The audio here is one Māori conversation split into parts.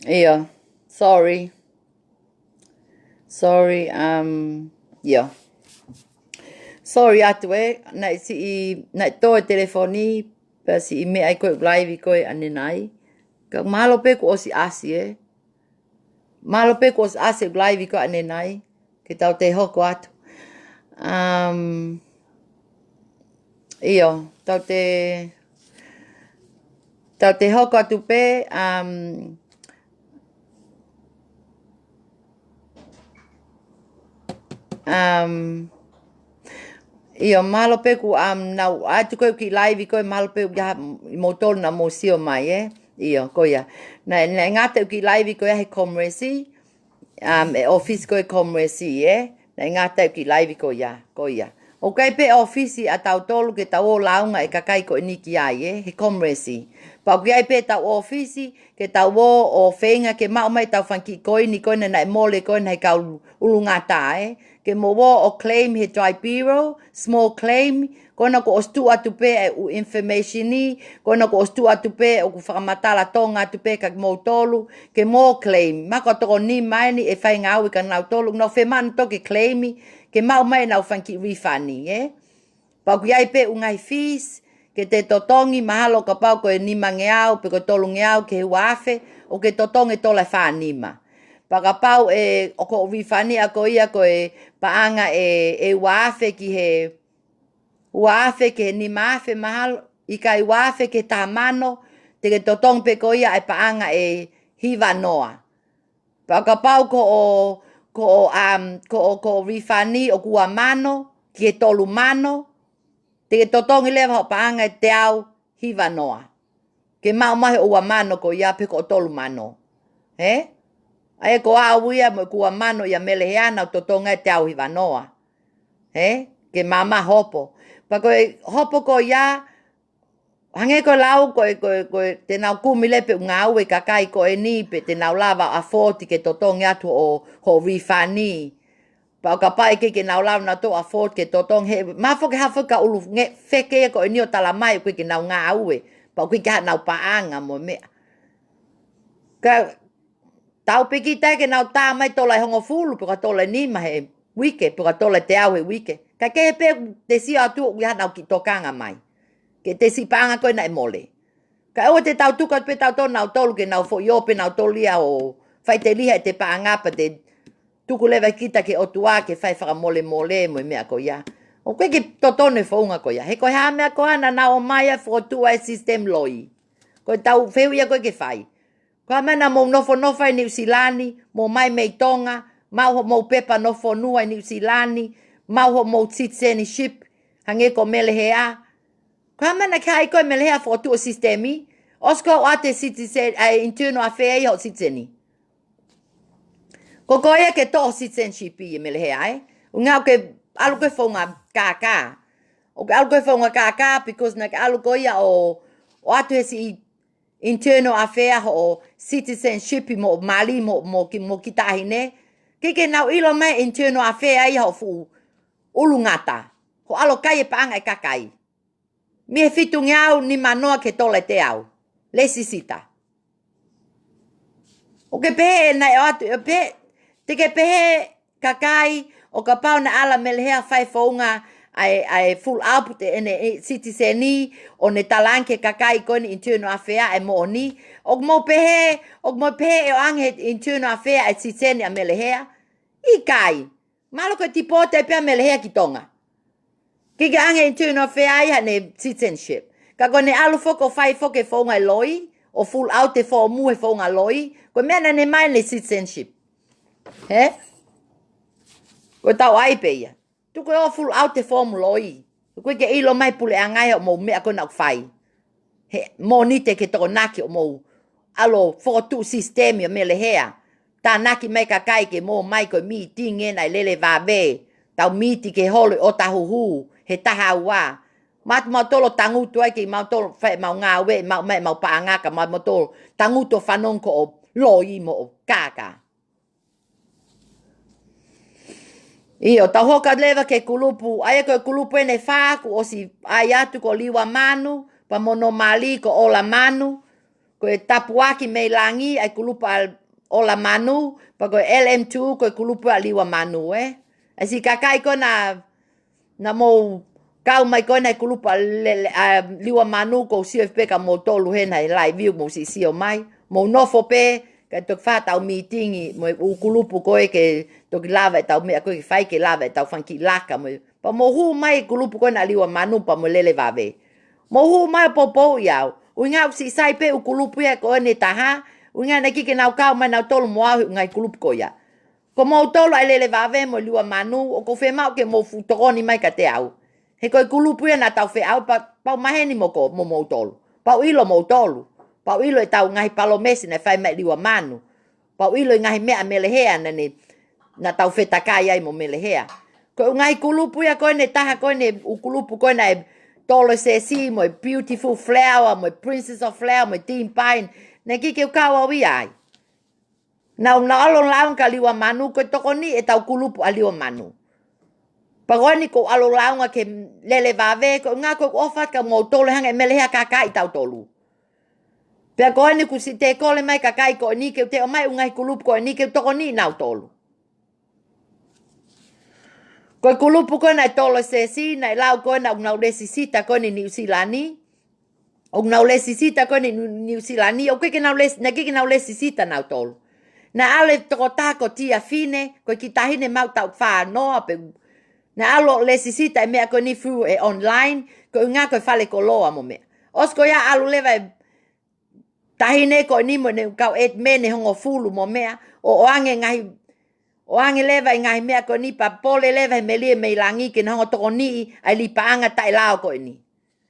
Yeah, sorry. Sorry, yeah. Sorry atu na to telefoni pa si me ai ko live ko ane nai. Ka malo pe ko si asi Malo pe ko si asi live ko ane nai. Ke tau te hoko atu. Iyo, tau te hoko atu pe Iyo, malo pe ku nau atu ko ki live ko malo pe ya motol na museo mai Iyo, ko ya. Na ngate ki live ko he komresi office ko komresi Na ngate ki live ko ya. O kai pe office a tau tolu ke tau launga e kakai ko niki ai he komresi. Pa ku ai pe tau office ke tau o fenga ke mau mai tau fanki ko ni ko na mole ko na ka ulungata ke mo o claim he dry bureau, small claim, kona ko ostu atu pe u information ni, kona ko ostu atu pe o ku whakamatala tonga atu pe kak mo tolu, ke mo claim. Mako toko ni mai ni e whai ngau i ka nau tolu, no whe man toke claimi, ke mau mai nau whanki refani, Pau ku iai pe ungai fees, ke te totongi mahalo ka pau ko e nima ngeau, pe ko tolu ngeau ke huafe, o ke totongi tola whanima. Pakapau o ko refani a ko ia ko e paanga e wafe ki he wafe ke ni mafe mahal I kai wafe ke tamano te ke totong pe ko ia e paanga e hiva noa. Pakapau ko refani o kua mano ki e tolu mano te ke totong I lewa paanga e te au hiva noa. Ke mau mahe o mano ko ia pe ko tolu mano. Ai ko auia mo kua mano ia meleheana o totonga te au hiva noa. Ke mama hopo. Pa koe hopo ko ia, hange ko lau ko te nau kumile pe ngau e kakai ko e ni pe te nau lava a 40 ke totonga atu o ho refani. Pa ka pai ke nau lava na to a 40 ke totong he, mafo ke hafo ka ulu nge feke ko e ni o talamai ko ke nau ngau e. Pa ko ke nau paanga mo mea. Tau peki tai ke nau tā mai tola hongo fulu peka tola ni mahe wike peka tola te au he wike. Ka ke pe te si atu o nau ki tokanga mai. Ke te si paanga koe na mole. Ka o te tau tuka pe tau tonu nau tolu ke nau fo iope nau tolia o fai te liha te paanga pa te tuku lewa kita ke otua ke fai whaka mole mo mea ko ia. O koe ke totone whaunga ko ia. He koe haa mea ko ana na o mai a FOKOTU'U system loi. Koe tau wheu ia koe ke fai. Kwa mana mo nofo i New Zealand, mo mai mei tonga, mau mo pepa nofo nua i New Zealand, mau mo citizenship, hange ko melehea. Kwa mana kai ko melehea FOKOTU'U systemi, osko o ate citizen, internal affairs ho citizeni. Ko koia ke to citizenship i melehea, Ungau ke alu ke fonga kaka. O ke alu ke fonga kaka, because na ke alu koia o ate si internal affairs o citizenship mo mali mo kitahine ke nau ilo mai internal affairs I ho fu ulungata ho alo kai paanga e kakai mi fitu ngau ni manoa ke tole te au lesisita o ke pe na o pe te ke pe kakai o ka pau na ala melhea fai fonga ai full output ene citizeni o ne talanke kakai ko ni internal affairs e mo ni o mo pehe o ange internal affairs e citizeni a melehea I kai malo ko tipo te pe melehea ki tonga ki ga ange internal affairs ha ne citizenship ka ko ne alu foko fai foke fonga loi o full out te fo mu e fonga loi ko mena ne mai le citizenship ko tau ai pe ia tu ko full out te form loi ko ke ilo mai pule angai o mo me ko na fai He monite ke toko naki o mo alo FOKOTU'U sistemi o mele hea. Ta naki mai kakai ke mo mai ko mi tinge na lele vabe. Tau miti ke holo o tahuhu he taha ua. Mat mautolo tangutu ai ke mautolo fe mau ngā we mau paangaka mautolo tangutu whanonko o loi mo o kaka. Io, tau hoka lewa ke kulupu, aia koe kulupu ene whāku o si ai atu ko liwa manu, pa mono mali ko ola manu, koe tapuaki mei langi ai kulupu al ola manu, pa koe LM2 koe kulupu al liwa manu, Ai si kakai ko na mo kau mai ko na kulupu al liwa manu ko CFP ka mo tolu hena i lai viu mo si sio mai, mo nofo pe, ka tok fa tau meetingi mo ukulupu koe ke tok lava tau mea koe fai ke lava tau fanki laka mo pa mo hu mai kulupu koe na liwa manu pa mo lele vave mo hu mai popo iau unga si sai pe ukulupu ya koe ne taha unga na kike nau kau mai nau tolu mo au ngai kulupu koe ya ko mo tolu ai lele vave mo liwa manu o ko fe mau ke mo futokoni mai ka te au he koe kulupu ya na tau fe au pa maheni mo ko mo tolu pa ilo mo tolu Pau ilo e tau ngahi palo mesi na whai mai liwa manu. Pau ilo e ngahi mea melehea na tau whetakai ai mo melehea. Ko ngahi kulupu ya koe ne taha koe ne ukulupu koe na e tolo sesi mo e beautiful flower mo e princess of flower mo e team pine. Na kike u kawa wi ai. Na alon laun ka liwa manu koe toko ni e tau kulupu a liwa manu. Pagoni ko alon launga ke lele vave ko ngā koe ofat ka mo tolo hanga e melehea kakai tau tolu. Pea koe ni ku si te kole mai kakai koe ni ke te o mai ungai kulupu koe ni ke toko ni nau tolu. Koe kulupu koe nai tolo se si, nai lau koe na unau lesi sita koe ni New Zealandi. Unau lesi sita koe ni New Zealandi, o keke nau lesi sita nau tolu. Na ale toko tako tia fine, koe ki tahine mau tau wha noa pe. Na alo lesi sita e mea koe ni fu e online, koe unga koe fale ko loa mo mea. Osko ya alu lewa e tahine ko ni mo ne kau et mene hongo fulu mo mea o ange leva ngai mea ko ni pa pole leva me langi ke hongo to ni ai li paanga tai lao ko ni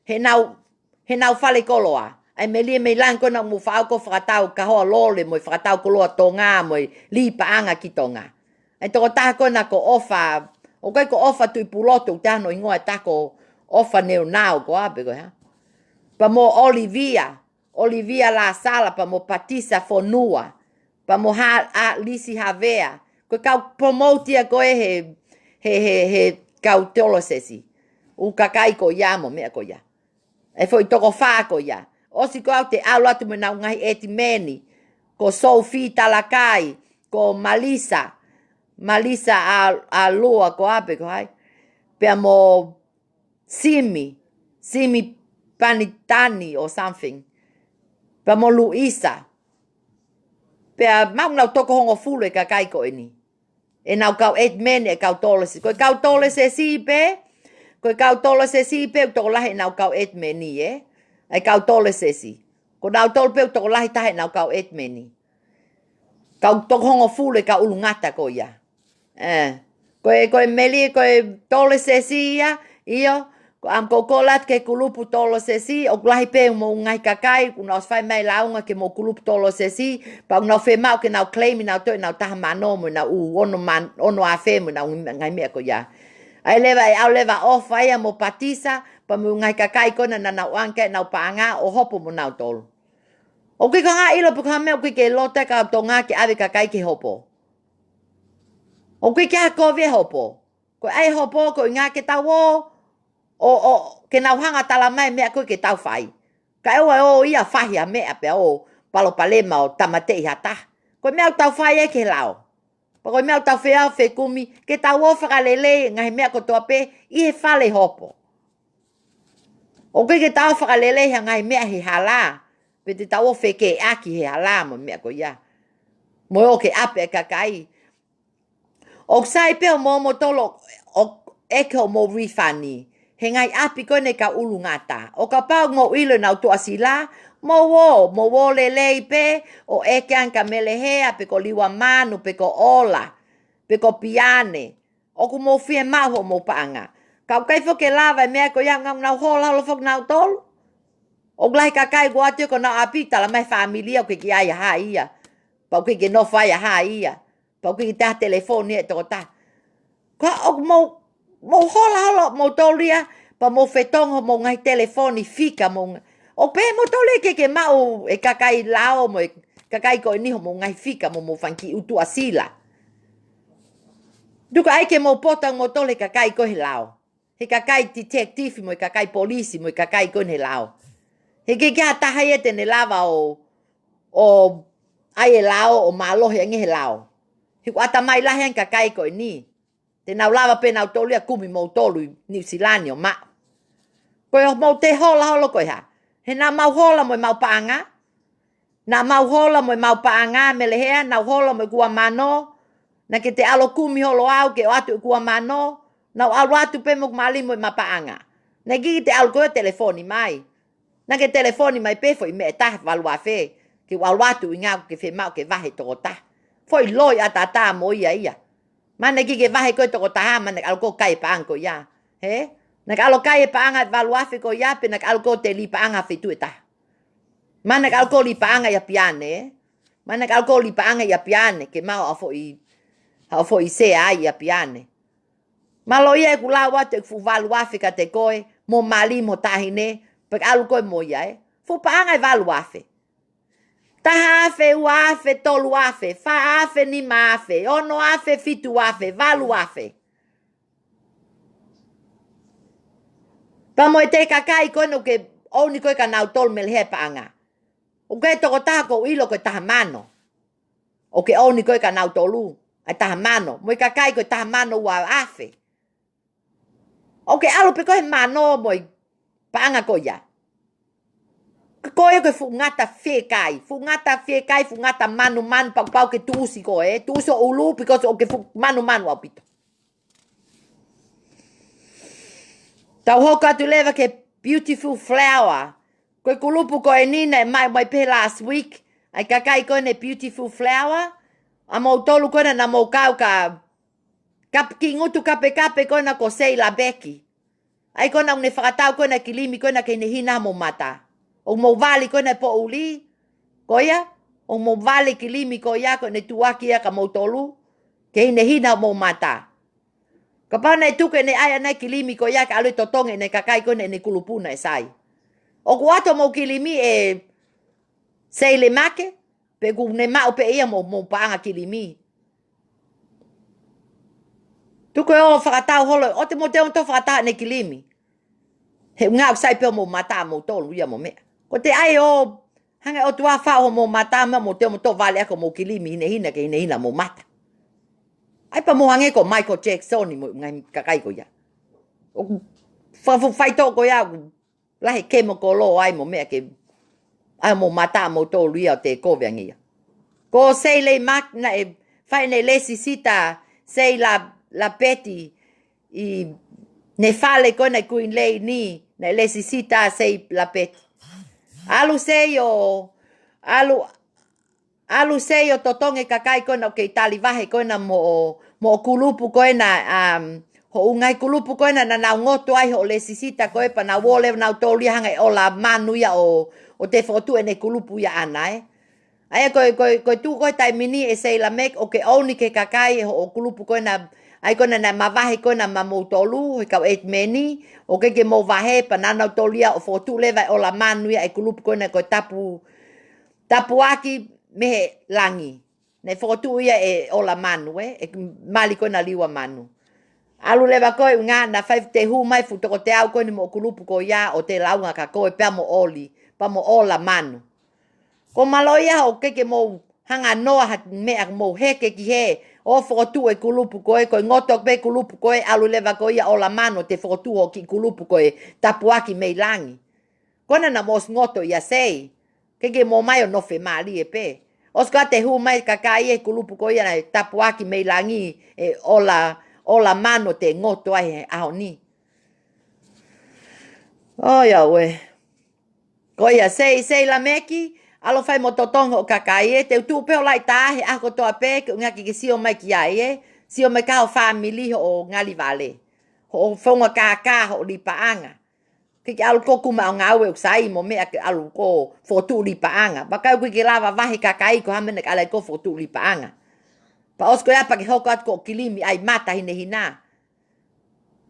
he nau fale koloa ai me lang ko na mu fa ko fratau ka ho lole mo fratau ko lo tonga mo li paanga ki tonga ai to ta ko na ko ofa o ko ofa tu puloto ta no ingoa ta ko ofa neu nau ko abe ko ha pa mo Olivia la sala pa mo patisa fonua pa mo lisi havea ko kau promotia ko he kau tolo sesi u kakai ko ya mo me ko ya e foi toko fa ko ya o si ko te alo atu me na ngai eti meni ko Sophie Talakai ko Malisa a lua ko ape ko hai pe mo Simi Panitani or something pa mo Luisa. Pea mau nau toko hongo fulu e kakai ko ni. E nau kau et mene e kau tolesi. Koe kau tolesi si pe. Koe kau tolesi si pe toko lahi nau kau et meni e kau tolesi si. Ko nau tol pe toko lahi tahe nau kau et meni. Kau toko hongo fulu e kau ulungata ko ya. Koe meli koe tolesi si ya. Iyo. Ko am kokolat ke kulupu tolo sesi o lahi pe mo ngai kakai kuna os fai mai launga ke mo kulupu tolo sesi pa una fe mau ke nau claim nau to nau taha mano mo na ono a fe mo na ngai me ko ya ai leva off ai mo patisa pa mo ngai kakai ko na nau anke nau paanga o hopo mo nau tolo o ke ka ilo po ka me o ke lota ka tonga ke ave kakai ke hopo o ke ko ve hopo ko ai hopo ko nga ke tawo o ke nau hanga tala mai mea koe ke tau whai. Ka ewa ia whahi a mea pe o palo palema o tamate i hata. Koe mea tau whai e ke lao. Pa koe mea tau whea whe kumi ke tau o whakalele ngahi mea ko toa pe i he whale hopo. O ke tau whakalele ha ngahi mea he hala. Pe te tau o whe ke aki he hala mo mea ko ia. Mo o ke ape e kakai. O sai pe o mo tolo o eke o mo refani. He ngai api kone ka ulu ngata. O ka pau mo ilo nau tu asila, mo wo lelei pe, o eke anka melehea, pe ko liwa manu, pe ko ola, pe ko piane. O ku mo fie maho mo paanga. Kau kai fo ke lava e mea ko yang ngau nau hola holo fok nau tolu. O lai kakai go ate ko na apita la mai familia o ke ai ha ia. Pa ke no fai ha ia. Pa ke ta telefone to ta. Ka o mo hola mo tolia pa mo fetong mo ngai telefone fika mo o pe mo tole ke mau e kakai lao mo kakai ko ni mo ngai fika mo fanki utu asila. Duka ai ke mo potang mo tole kakai ko lao. He kakai detective mo kakai polisi mo kakai ko ne lao. He ke ta haye te ne lava o ai lao o malo he nge lao. He ata mai la hen kakai ko ni. Te nau lava pe nau tolia kumi mo tolu New Zealand o ma. Koe o mau te hola holo koe ha. He na mau hola mo mau paanga. Na mau hola mo mau paanga me lehea. Na hola mo kua mano. Na ke te alo kumi holo au ke o atu kua mano. Na alu atu pe mo mali mo ma paanga. Na ki te alu koe telefoni mai. Na ke telefoni mai pe foi me ta valua fe. Ke alu atu inga ke fe mau ke vahe toko ta. Foi loi atata mo ia. Mana ki ke vahe koe toko taha mana alu ko kai paanga ko ia. He? Nak alo kai paanga valua fe ko ia pe nak alu ko te li paanga fe tu eta. Mana alu ko li paanga ia piane. Mana alu ko li paanga ia piane ke mau afo i SIA'A ia piane. MALO'IA ku la wa te fu valua fe ka te koe mo mali mo tahine pe alu ko mo ia. Fu paanga valua fe. Taha afe, ua afe, tolu afe, fa afe, nima afe, ono afe, fitu afe, valu afe. Pa mo te kakai koe no ke oni koe ka nau tolu mele he paanga. O ke toko taha ko ilo koe taha mano. O ke oni koe ka nau tolu. Ai taha mano. Mo kakai koe taha mano ua afe. O ke alo pe koe mano mo paanga koe ya. Koe koe fungata FEKE'I. Fungata FEKE'I, fungata MANUMANU pau ke tuusi koe. Tuusi o ulu because o ke MANUMANU au pito. Tau hoka tu leva ke beautiful flower. Koe kulupu koe nina mai pe last week. Ai kakai koe ne beautiful flower. A mau tolu koe na mau kau ka ki ngutu kape koe na ko sei la beki. Ai koe na une whakatau koe na kilimi koe na ke hina mo mata. O mo vali koe na po uli. Koia. O mo vali kilimi koe ya koe ne tuaki ya ka mo tolu. Ke hina mo mata. Ka pau nei tuke ne ai anai kilimi koe ya ka alu totonge ne kakai koe ne kulupuna e sai. O kuato mo kilimi e sei le make. Pe ku ne mao pe ia mo paanga kilimi. Tuke o whakatau holo. O te mo te onto whakatau ne kilimi. He ngā usai pe mo mata mo tolu ia mo mea. Ko te ai o hanga o tua whao mo mata mo te mo to vale ako mo kilimi hina ke hina mo mata. Ai pa mo hange ko Michael Jackson mo ngai kakai ko ia. O fai to ko ia lahi ke mo ko lo ai mo mea ke ai mo mata mo tolu ia te ko vengia. Ko sei le mak na e fai ne lesi sita sei la peti i ne fale ko na kuin lei ni na lesi sita sei la peti. Alu sei o totonge kakai ko na ke tali vahe ko na mo kulupu ko na ho ungai kulupu ko na ngoto ai ho lesi sita ko pa na wole na toli hanga o la MANU'IA o te FOKOTU'U ne kulupu ya ana Ai ko tu ko tai mini e sei la mek o ke oni ke kakai o kulupu ko na ai ko na mavahe ko na mamotolu ka et meni o ke mo vahe pa na tolia o FOKOTU'U leva o la MANU'IA e kulupu ko na ko tapuaki me langi ne FOKOTU'U ia e o la manu e mali ko na liwa manu alu leva ko nga na 5 te hu mai fu to te au ko ni mo kulupu ko ya o te launga ka ko pe mo oli pa mo o la manu. Ko MALO'IA o ke mo hanga noa hat me mo heke ki he o FOKOTU'U e kulupu ko ngoto pe kulupu ko alu leva ko ia o la mano te FOKOTU'U o ki kulupu ko tapuaki me langi. Kona na mos ngoto ia sei ke mo mai o no fe mali e pe. Os ka te hu mai kakai e kulupu ko ia na tapuaki me langi e o la mano te ngoto ai a ni. Oh ya we. Ko ia sei la meki alo fai mo totongo o kakai e te tu pe o lai tahe a ko toa pe ke ngaki ke sio mai ki ai e sio mai ka o family o ngali vale ho fonga kaka ho li paanga ke alu ko kuma ngawe sai mo me ke alu ko fotu li paanga ba ka ku ke lava vahe kakai ko hamene ala ko fotu li paanga pa os ko ya pa ke hoko at ko kilimi ai mata hina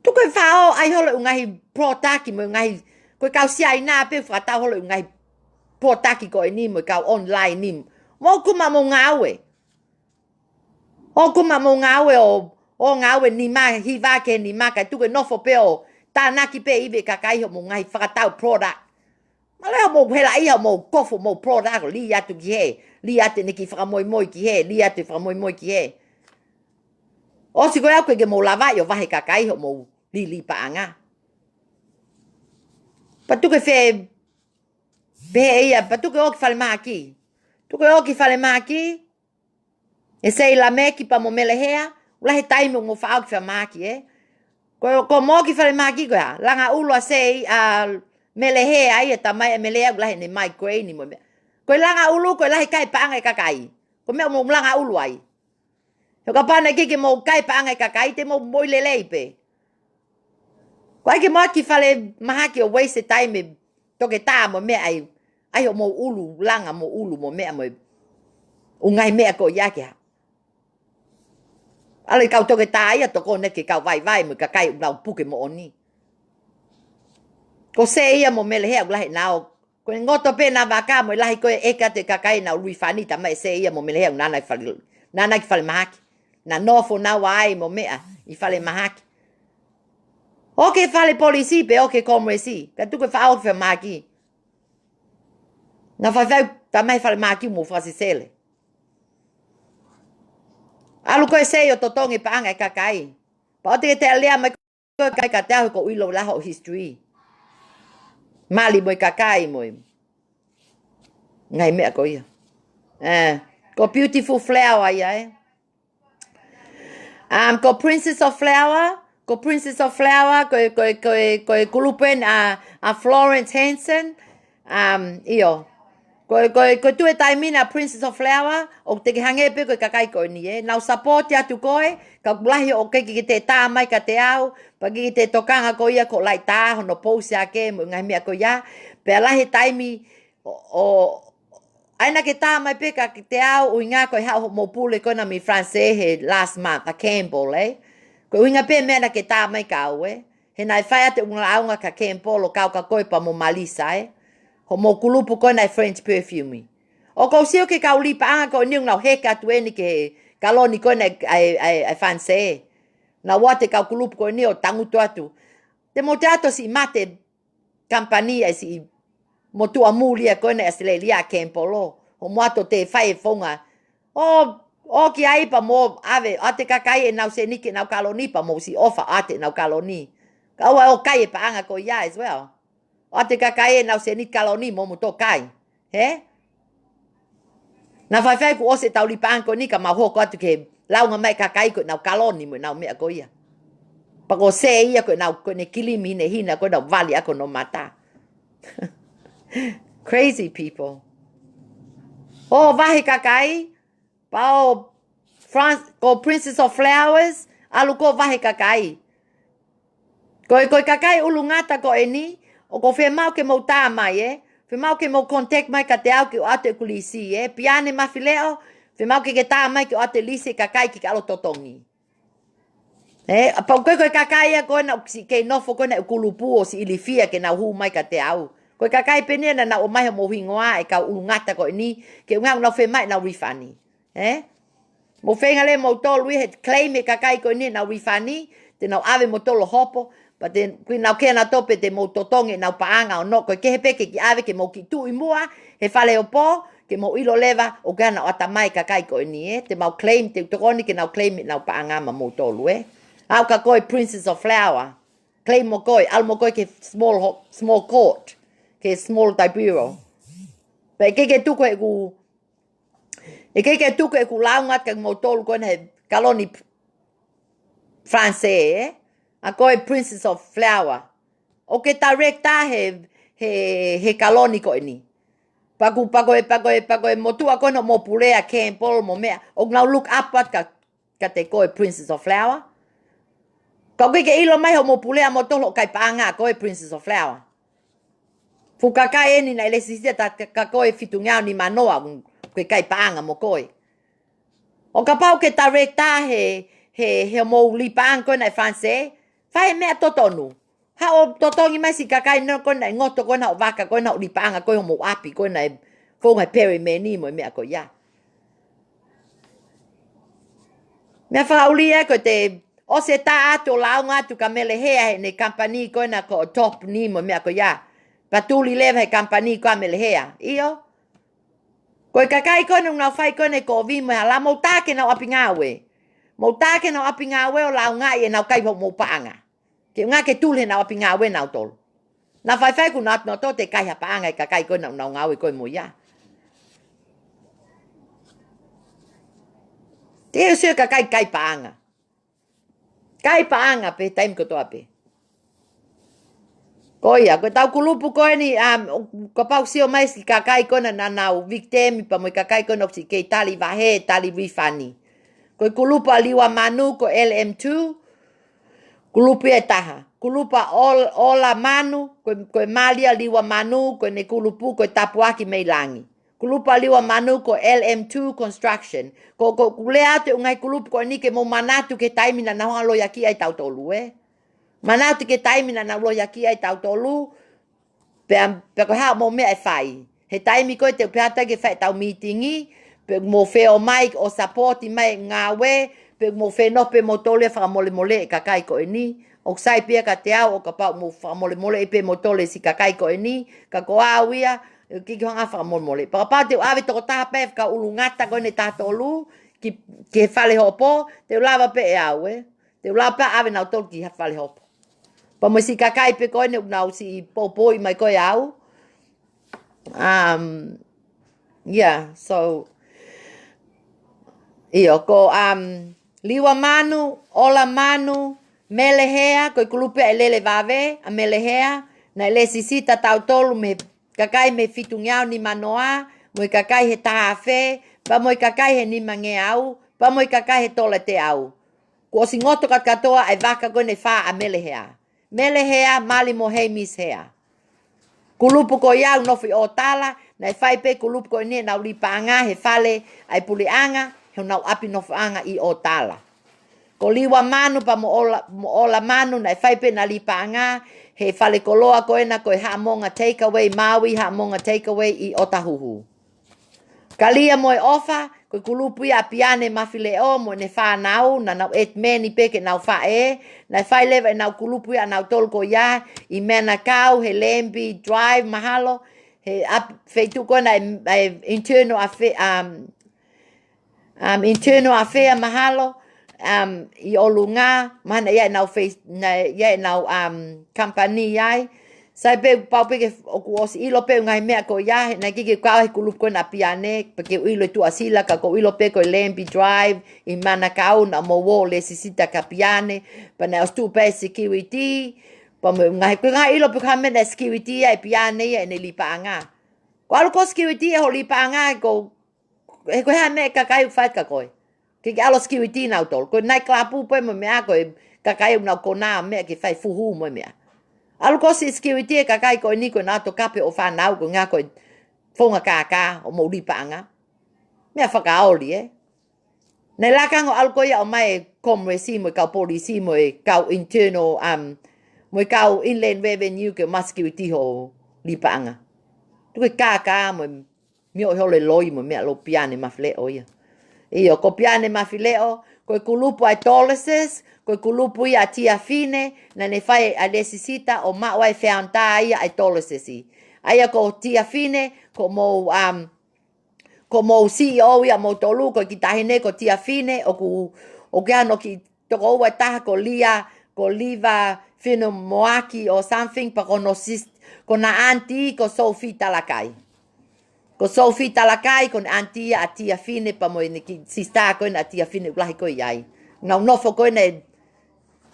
tu ko fao ai holo ngai protaki mo ngai ko ka SIA'A pe fata holo ngai protaki ko ni mo ka online ni mo kuma mo ngawe o kuma mo ngawe o ngawe ni ma hiva ke ni ma ka tu ko no fo pe o tanaki pe ibe kakai ho mo ngai fata product mala mo hela ia mo kofo mo product li ya tu ki li ate ne ki fra moi ki he li ate fra moi ki he o si ko ya ko ke mo lava yo vahe kakai ho mo li paanga patu ke fe PEHE'I patu ke o ki fale maki tu ke o ki fale maki e sei la me ki pa mo melehea ula he taime mo fa ki fa maki ko mo ki fale maki ko ya langa ulua sei a melehea ai ta mai melehea ula he ne mai ko ni mo ko langa ulu ko la he kai paanga kakai ko me mo langa ulu ai ko ka pana ke mo kai paanga kakai te mo moilele pe ko ai ke mo ki fale mahaki o waste time to ke ta mo me ai mo ulu langa mo ulu mo me mo ungai me ko ya ke ale kau to ke ta ia to ko ne ke kau vai mo kakai na puke mo oni ko se ia mo mele he ula he nao ko ngoto pe na baka mo lahi ko e ka te kakai na refani ta mai se ia mo mele he nana ki fale mahaki na nofo na wai mo mea I fale mahaki o ke fale polisi pe o ke komresi ka tu ke fa out fe maki na fa ta mai fale maki mo fa sele alu ko se yo totongi pa anga kakai pa o te lea mai ko kai ka te ko ILOA ho history mali mo kakai mo ngai me ko ia ko beautiful flower ya ko princess of flower ko kulupen a Florence Hansen io ko tu e taimina princess of flower o te hange pe ko kakai ko ni now support ya tu ko ka blahi o ke te ta mai ka te au pa ki te tokanga ko ia ko lai ta no post ya ke mo ngai me ko ya pe lahi taimi o aina ke ta mai pe ka te au o inga ko ha mo pule ko na mi francais he last month a Campbell ko inga pe me na ke ta mai ka he nai fai te unga aunga ka Campbell ka ko pa mo malisa ho mo kulupu ko na French perfume o ko sio ke ka uli pa ko ni na heka tu eni ke kaloni ko na ai fanse na wate ka kulupu ko ni o tangutu atu te motato si mate campania si MOTU amulia ko na Australia Campbell o moato te fai fonga o ki ai pa mo ave ate kakai na se ni ke na kaloni pa mo si ofa ate na kaloni ka o kai pa anga ko ya as well o te kakai na se ni kaloni mo to kai na fai ku o se tau li panko ni ka ma ho ko atu ke launga mai kakai ko na kaloni mo na me ko ia pa ko se ia ko na ko ne kilimi ne hina ko na vali ako no mata crazy people oh vahe kakai pao France ko princess of flowers alu ko vahe kakai ko kakai ulungata ko eni o ko fe mau ke mo ta mai fe mau ke mo contact mai ka te au ke ate kulisi piane mafileo fe mau ke ta mai ke ate lisi kakai ki alo totongi pa ko kakai ko na ke no fo ko na kulupu o si ilifia ke na hu mai ka te au ko kakai pene na o mai mo hingoa ka ulungata ko eni ke nga no fe mai na refani mo fe ngale mo tolu he claim e kakai ko ni na refani te na ave mo tolo hopo but then kui na ke na tope te mo totonge na paanga o no ko ke pe ki ave ke mo ki tu imua he fale o po ke mo ilo leva o gana o tamai kakai ko ni te mau claim te tokoni ke na claim na paanga ma mo tolu au ka koi princess of flower claim mo koi al mo koi ke small court ke small tribunal pe ke tu ko ku ke tu ko ku launga ke mo tolu ko he kaloni francais a koi princess of flower o ke directa he kaloni ko ni pago motu a ko no mo pulea Campbell mo me o now look up at ka te koi princess of flower ka ke ilo mai ho mo pulea mo tolo kai panga koi princess of flower FAKA'OFA ni na lesisita KAKOI fitungau ni manoa koe kai paanga mo koe. O ka pau ke tarekta he mo lipang koe na France, fai mea totonu. Ha o totongi mai si KAKAI no koe na ngoto koe na o waka koe na o lipanga koe mo api koe na fonga peri me ni mo mea koe ya. Mea whakaulia koe te o se ta atu o launga atu ka mele hea he ne kampani koe na ko top ni mo mea koe ya. Patuli lewa he kampani koe mele hea. Iyo? Koe KAKAI koe nung whai koe ne ko vi mo hala mo take na api ngawe. Mo take na api ngawe o launga i e nau kai mo paanga. Ke ngā ke tule na api ngawe nau tolu. Na whai ku nat no to te kai ha paanga i KAKAI koe nau ngawe koe mo ya. Te usio KAKAI kai paanga. Kai paanga pe taim ko toa pe. Koia, ko tau kulupu koe ni ko pau sio mai si KAKAI koe na nau victemi pa mo KAKAI koe no si kei tali vahe, tali refani. Koe kulupu a liwa manu ko LM2, kulupu e taha. Kulupa ola manu, koe malia liwa manu, koe ne kulupu koe tapuaki mei langi. Kulupa liwa manu ko LM2 construction. Ko kulea te ungai kulupu ko ni ke mo manatu ke taimina na hoa loiaki ai tau tolu Manatu ke taimina na loiaki ai tau tolu. Pe ko hao mo mea e whai. He taimi koe te peata ke whai tau meetingi. Pe mo wheo mai o supporti mai ngā we. Pe mo whenope mo tole whakamole mole e KAKAI ko ni. O sai pia ka te au o ka pau mo whakamole mole e pe mo tole si KAKAI ko ni. Ka ko awia. Ki hanga whakamole. Paka te awe toko taha pe ka ulu ngata koe ne tātolu. Ki whale hopo. Te ulawa pe e au Te ulawa pe awe nau tolu ki whale hopo. Pa mo si KAKAI pe koe ne nau si popoi mai koe au. Yeah, so iyo ko liwa manu, ola manu, melehea, koe kulupe e lele vave, a melehea, na lesisita tau tolu me KAKAI me fitungiau ni manoa, mo KAKAI he tahafe, pa mo KAKAI he ni mange au, pa mo KAKAI he tole te au. Ko si ngoto kat katoa ai waka koe ne wha a melehea. Melehea, mali mo hei mis hea. Kulupu ko iau nofi o tala, na whai pe kulupu ko ni nau lipanga he fale ai puleanga, he nau api nofi anga i o tala. Ko liwa manu pa mo ola manu na whai pe na lipanga, he fale koloa koe na koe haamonga takeaway, Maui haamonga takeaway i Otahuhu. Kalia moe ofa, koe kulupu ia piane mawhile o mo ne whanau, na nau et meni peke nau whae, na whai lewa nau kulupu ia nau tolko ia, i mena kau, he Lembi Drive mahalo, he feitu koe na internal affair mahalo, i olunga, mana ia nau company iai, sai pe pau pe ke o si ilo pe ngai mea ko ya na ki ka he kulup ko na piane pe ke ilo tu asila ka ko ilo pe ko Lembi Drive i Manukau na mo wo le sisita ka piane pa na stu pe security pa mo ngai ko ngai ilo pe ka me na security ai piane ia ne lipanga ko ko security ho lipanga ko e ko ha me KAKAI fat ka ko ke alo security na tol ko nai klapu pe mo me ko KAKAI na ko na me ke fai fuhu mo me Alu ko si security e KAKAI ko ni ko na to kape o whanau ko ngā ko whonga kākā o mo lipanga. Mea whakaoli Nei lakango alu ko ia o mai komresi mo kau polisi mo kau internal mo kau inland revenue ke ma security ho lipanga. Tu ko kākā mo mio hole loi mo mea lo piane mawhileo ia. Iyo ko piane mawhileo ko kulupu ai toleses ko kulupu ia tia fine na ne fai a lesisita o maua e feanta ia ai tolesesi. Aia ko tia fine ko mo CEO ia mo tolu ko ki tahine ko tia fine o ke ano ki toko ua taha ko liva fino moaki or something pa ko na anti ko Sophie Talakai. Ko Sophie Talakai ko na anti a tia fine pa mo ni ki sista ko na tia fine ulahi ko iai. Ngau nofo ko na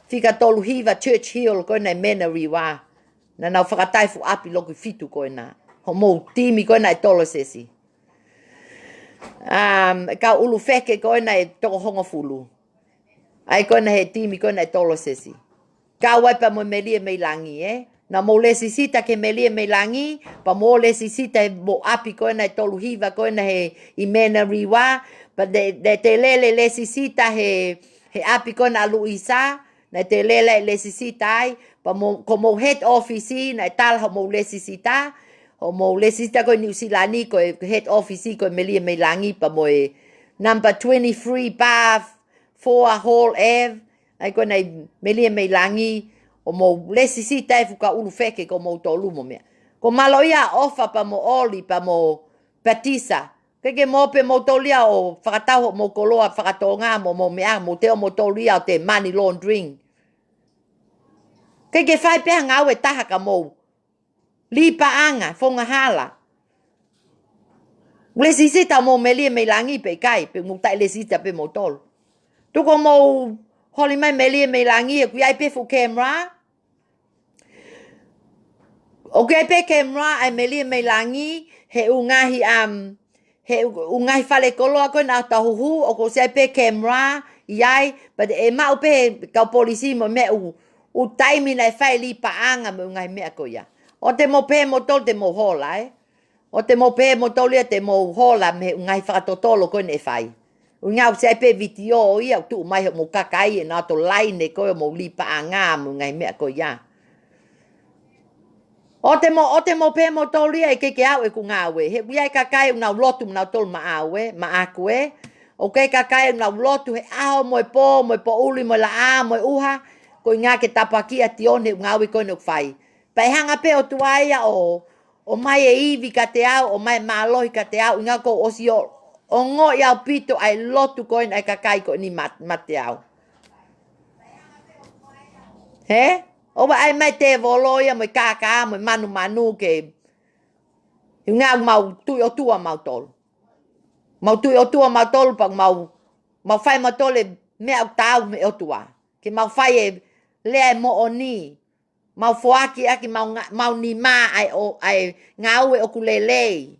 Fika tolu hiva Church Hill ko na menari wa. Na nau whakataifu api loku fitu ko na. Ho mo timi ko na e tolo sesi. Ka ulu feke ko na e toko hongo fulu. Ai ko na he timi ko na e tolo sesi. Ka waipa mo melia mei langi na mo lesisita ke melia me langi pa mo lesisita mo api ko na tolu hiva ko na he imena riwa pa de te lele lesisita he api ko na luisa na te lele lesisita ai pa mo como head office na tal mo lesisita o mo lesisita ko New Zealand ko head office ko melia me langi pa mo number 23 path 4 hall ave ai ko na melia me langi o mo lesisita e FOKOTU'U feke ko mo tolu mo mea. Ko MALO'IA ofa pa mo oli pa mo patisa. Keke mo pe mo tolia o whakatau mo koloa whakatonga mo mea mo teo mo tolia o te money laundering. Keke whai peha ngau e taha ka mo. Lipa anga, whonga hala. Lesisita mo melia me langi pe kai, pe mo tai lesisita pe mo tolu. Tuko mo holi mai melia me langi e kuiai pe fu camera. O ke pe camera ai melia me langi he ungahi he ungahi fale koloa ko na tahuhu o ko se pe camera iai but e mau pe ka polisi mo me u taimi na fai li pa anga mo ungahi me ko ya. O te mo pe mo tol te mo hola O te mo pe mo tol te mo hola me ungahi whakatotolo ko ne fai. Unga se pe video ia tu mai mo KAKAI na to line ko mo li pa anga mo ungahi me ko ya. O te mo pe mo tolia e keke au e ku ngawe. He kuia KAKAI una lotu na tol ma awe, ma akue. O ke KAKAI una lotu he ao mo po uli mo la a mo uha. Ko nga ke tapaki a Tionly ngawe ko no fai. Pai hanga pe o tuaia o mai e ivi ka te au, o mai MALO'IA ka te au. Nga ko osio o ngo ia pito ai lotu ko ai KAKAI ko ni mate au. He? O ba ai mai te voloia mo kaka mo manu ke nga mau tu o tua mau tol. Mau tu o tua mau tol pa mau fai mau tol me au tau me o tua. Ke mau fai e le mo oni. Mau foaki aki mau ni ma ai ngau e okulele.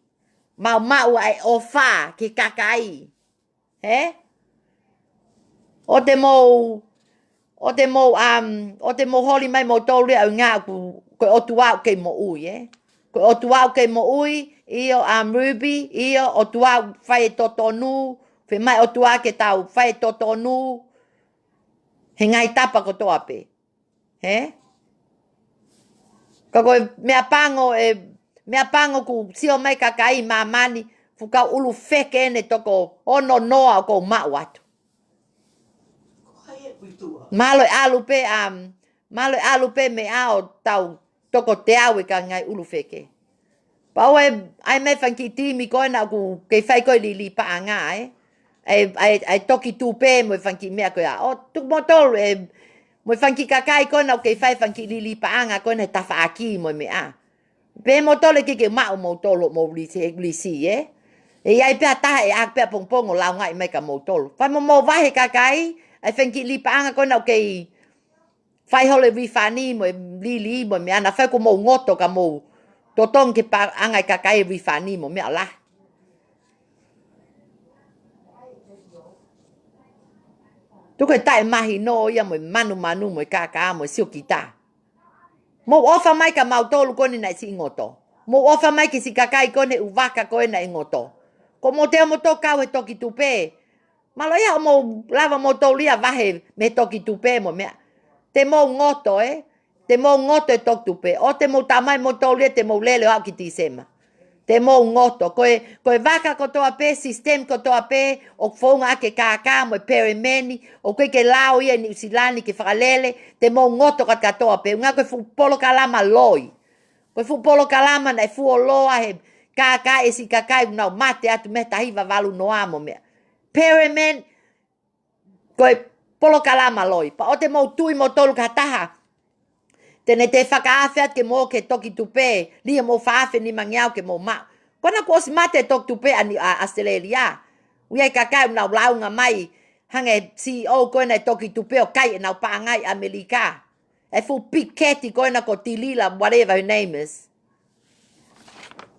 Mau ai ofa ke KAKAI. He? O te mo holi mai mo toli au ngā ko o tuau ke mo ui, Ko o tuau ke mo ui, io Ruby, io o tuau whai totonu, whi mai o tuau ke tau whai totonu, he ngai tapa ko toa pe. He? Ka koe mea pango ku sio mai KAKAI MAMANI, FOKOTU'U feke ene toko ono noa o ko mau atu. MALO'IA alu pe me ao tau toko te au e ka ngai ulu feke. Pa oe ai me whanki timi koe na ku kei whai koe li pa anga ai toki tu pe mo whanki mea koe a. O tuk mo tolu mo whanki KAKAI koe na kei whai whanki li pa anga koe na tafaaki mo me a. Pe mo tolu ke mau mo tolu mo lisi E ai pia taha e ak pia pongpongo lau ngai mai ka mo tolu. Whai mo wahe KAKAI ai whanki li pa anga koe na kei whai hole rifani mo li mo me ana whai ko mo ngoto ka mo totong ke pa angai KAKAI rifani mo me ala. Tu koe tae mahi no ia mo manu mo kaka mo sio kita. Mo ofa mai ka mau tolu kone na si ngoto. Mo ofa mai ki si KAKAI kone uwaka koe na ngoto. Ko mo te mo to kau he toki tupe. MALO'IA mo lava mo tolia vahe me toki tupe mo mea. Te mo ngoto Te mo ngoto e toki tupe. O te mo tamai mo tolia te mo lele au ki tisema. Te mo ngoto. Koe vaka ko toa pe, sistem ko toa pe, o whaunga ake kaka mo perimeni, o koe ke lao ia ni usilani ke whakalele, te mo ngoto kat katoa pe. Nga koe fu polo kalama loi. Koe fu polo kalama na e fu o loa he kaka e si KAKAI unau mate atu me tahiva valu noa mo mea. Perimen, koe polo kalama loi. Pa o te mo tui mo tolu kataha. Tene te whakaawhia ke mo ke toki tupe, lia mo whaafe ni mangiau ke mo ma. Kona ko si mate toki tupe ani a Australia. Uiai KAKAI unau launga mai, hange CEO koe na toki tupe o kai e nau paangai Amerika. E fu piketi koe na ko tilila, whatever her name is.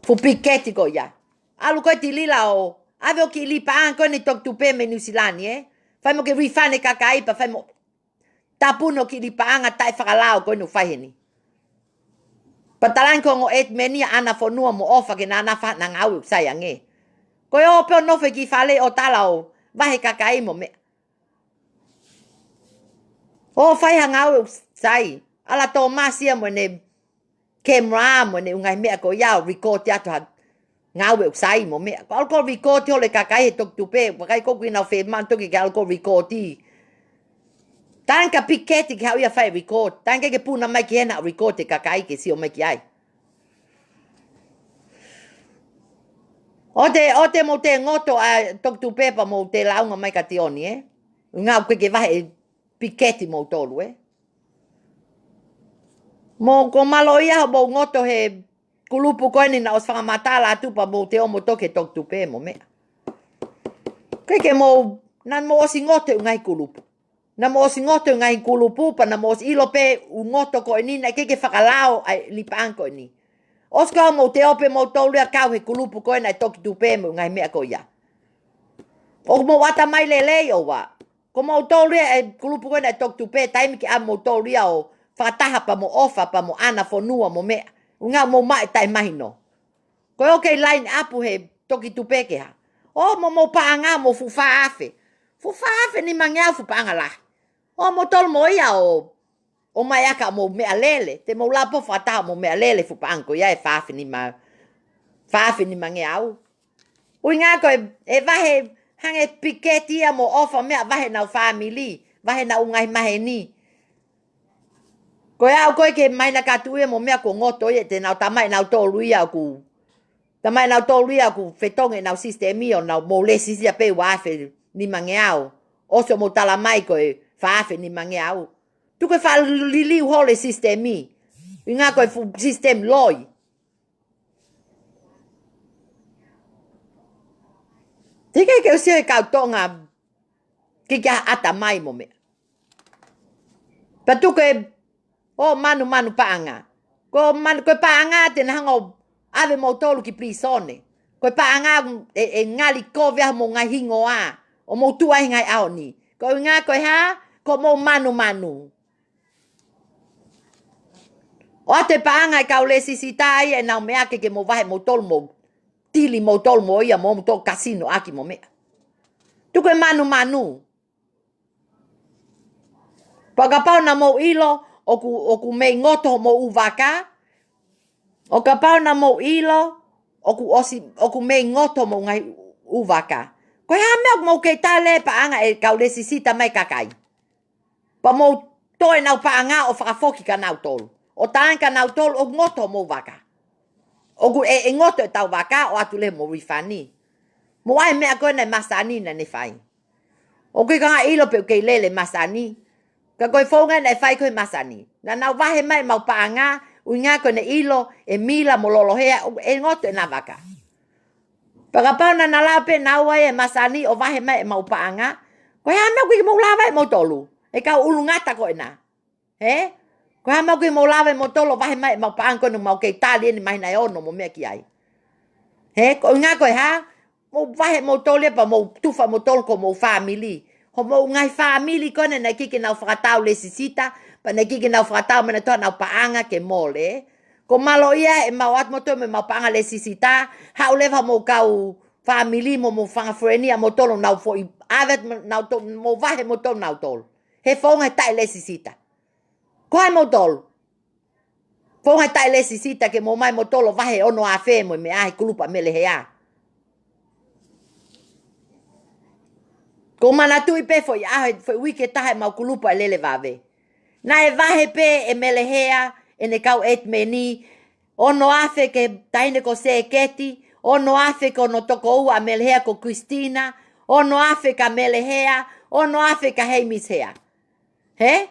Fu piketi koe ya. Alu koe tilila o, ave o ki li paang koe na toki tupe me New Zealand, Fai mo ke rifane KAKAI pa fai mo tapuno ki li paanga tai whakalao koe no whaheni. Patalan ko ngo et meni ana fonua mo ofa ke nana fa na ngau sayange. Ko o pe no fe ki fale o talao vahe kakai mo me. O fai hangau sai ala to masia mo ne camera mo ne ungai me ko ya record ya to ngau sai mo me. Ko record yo le kakai tok tupe kai ko kina fe man to ki ko record ti. Tanka piketi ki hau ia fai record. Tanka ke puna mai ki hena record te kakai ke si o mai ki ai. O te mo te ngoto a tok tu pepa mo te launga mai ka Tionly Ngau ke vahe piketi mo tolu Mo ko MALO'IA mo ngoto he kulupu koeni na os whangamatala atu pa mo te omo toke tok tu pe mo mea. Ke mo nan mo osi ngoto ngai kulupu. Na mo osi ngoto ngai kulupu pa na mo osi ilo pe u ngoto koeni na ke whakalao ai lipaan koeni. Oska mo te ope mo tolu a kau he kulupu koeni ai toki tu pe mo ngai mea ko ia. O mo wata mai lele o wa. Ko mo tolu e kulupu koeni ai toki tu pe taimi ki a mo tolu o whakataha pa mo ofa pa mo ana fonua mo mea. Unga mo mai tai mahino. Ko okay line apu he toki tu pe ke ha. O mo paanga mo fufa afe. Fufa afe ni mangia fupa anga lahi. O mo tolu mo ia o mai aka mo mea lele. Te mo lapo whakataha mo mea lele fupa anko. Ia e whaafe ni mangia au. Ui ngā koe e vahe hange piketi ia mo ofa mea vahe nau family. Vahe nau ungai mahe ni. Koe au koe ke maina katuia mo mea ko ngoto ia te nau tamai nau tolu ia ku. Tamai nau tolu ia ku whetonge nau sistemi o nau mo lesisia pe wafe ni mange au. Oso mo tala mai koe whaafe ni mange au. Tu koe wha liliu hole sistemi. I ngā koe sistem loi. Tika ke usio e kau tonga ki kia ata mai mo mea. Pa tu koe o manu paanga. Koe paanga te hango ave mo tolu ki prisone. Koe paanga e ngali kovea mo ngai hingo a. O mo tuai ngai ao ni. Koe ngā koe ha, ko mo manu. O te paanga e kau lesi sitai e nau mea ke mo vahe mo tolu mo. Tili mo tolu mo ia mo tolu kasino aki mo mea. Tu koe manu. Pagapau na mo ilo. Oku mei ngoto mo uwaka. O ka pau na mo ilo. Oku mei ngoto mo ngai uwaka. Koe ha mea mo kei tale paanga e kau lesi sita mai kakai. Pa mo toe nau paanga o whakafoki ka nau tolu. O taan ka nau tolu o ngoto mo waka. Oku e ngoto e tau waka o atu le mo rifani. Mo ai mea koe nei masani na ne whai. O koe kanga ilo pe kei lele masani. Ka koe whaunga nei whai koe masani. Na nau wahe mai mau paanga. Ui ngā koe nei ilo e mila mo lolohea. E ngoto e na waka. Pagapau na nala pe nau ai e masani o wahe mai e mau paanga. Koe ha mea koe ki mau lawa e mo tolu. E kau ulu ngata koe na. He? Koe ha mea koe mau lawa e mo tolu o wahe mai e mau paanga koe no mau kei tali eni mahina e ono mo mea ki ai. He? Koe ngā koe ha? Mo wahe mo tolu e pa mo tufa mo tolu ko mo family. Ho mo ngai family kone na kiki nau whakatau le sisita. Pa na kiki nau whakatau mena toa nau paanga ke mole. Ko MALO'IA e mau at mo toa me mau paanga le sisita. Hau lewa mo kau family mo whangafurenia mo tolu nau fo i avet nau tolu. Mo wahe mo tolu nau tolu. He whaunga tai le sisita. Ko hai mo tolu. Whaunga tai le sisita ke mo mai mo tolu wahe ono a whe mo me ahi kulupa mele hea. Ko mana tui pe foi foi wike tahe mau kulupa e lele vave. Na e vahe pe e mele hea e ne kau et meni. Ono afe ke taine ko se keti. Ono afe ko no TOKO'U a mele hea ko Christina. Ono afe ka mele hea. Ono afe ka heimis hea. He?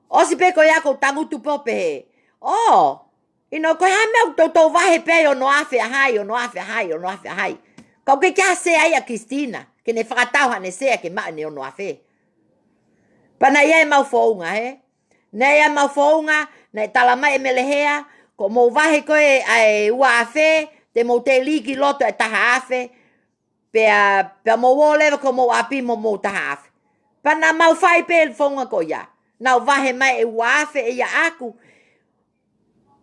Osi pe ko ia ko tangutu pope he. Oh. Ino ko ha meu to vahe pe ono afe ahai. Ono afe ahai. Kau ke kia se ai a Christina. Ke ne whakatau hane sea ke maa ne ono afe. Pana ia e mau whaunga he. Ne ia mau whaunga. Ne talamai e melehea. Ko mou vahe koe ai ua afe. Te mou te liki loto e taha afe. Pea mou o lewa ko mou api mou taha afe. Pana mau whai pe whaunga ko ia. Nau vahe mai e ua afe e ia aku.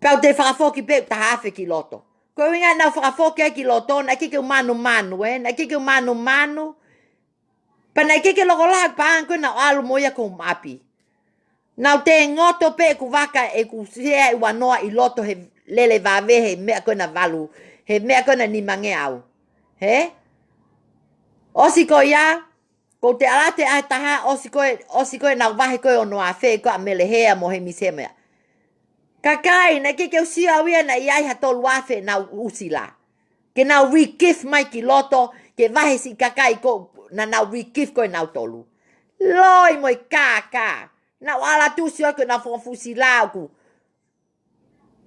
Pau te whakafoki pe ta hafe ki loto. Ko inga na whakafoki ai ki loto, na kike manu, na kike manu. Pa na kike loko lahak paan ko na alu moia ko mapi. Na te ngoto pe ku waka e ku sea i wanoa I loto he lele vave he mea ko na valu. He mea ko na ni mange au. He? Osi ko ia, ko te alate ai taha, osi koe na wahe koe ono a whee ko a melehea mo he misemea. Kakai, na kike usia wia na iai hatolu afe na usila. Ke na re-gift mai ki loto, ke wahe si kakai ko na re-gift koe na tolu. Loi moi kaka. Na wala tu sio ko na fusila ku.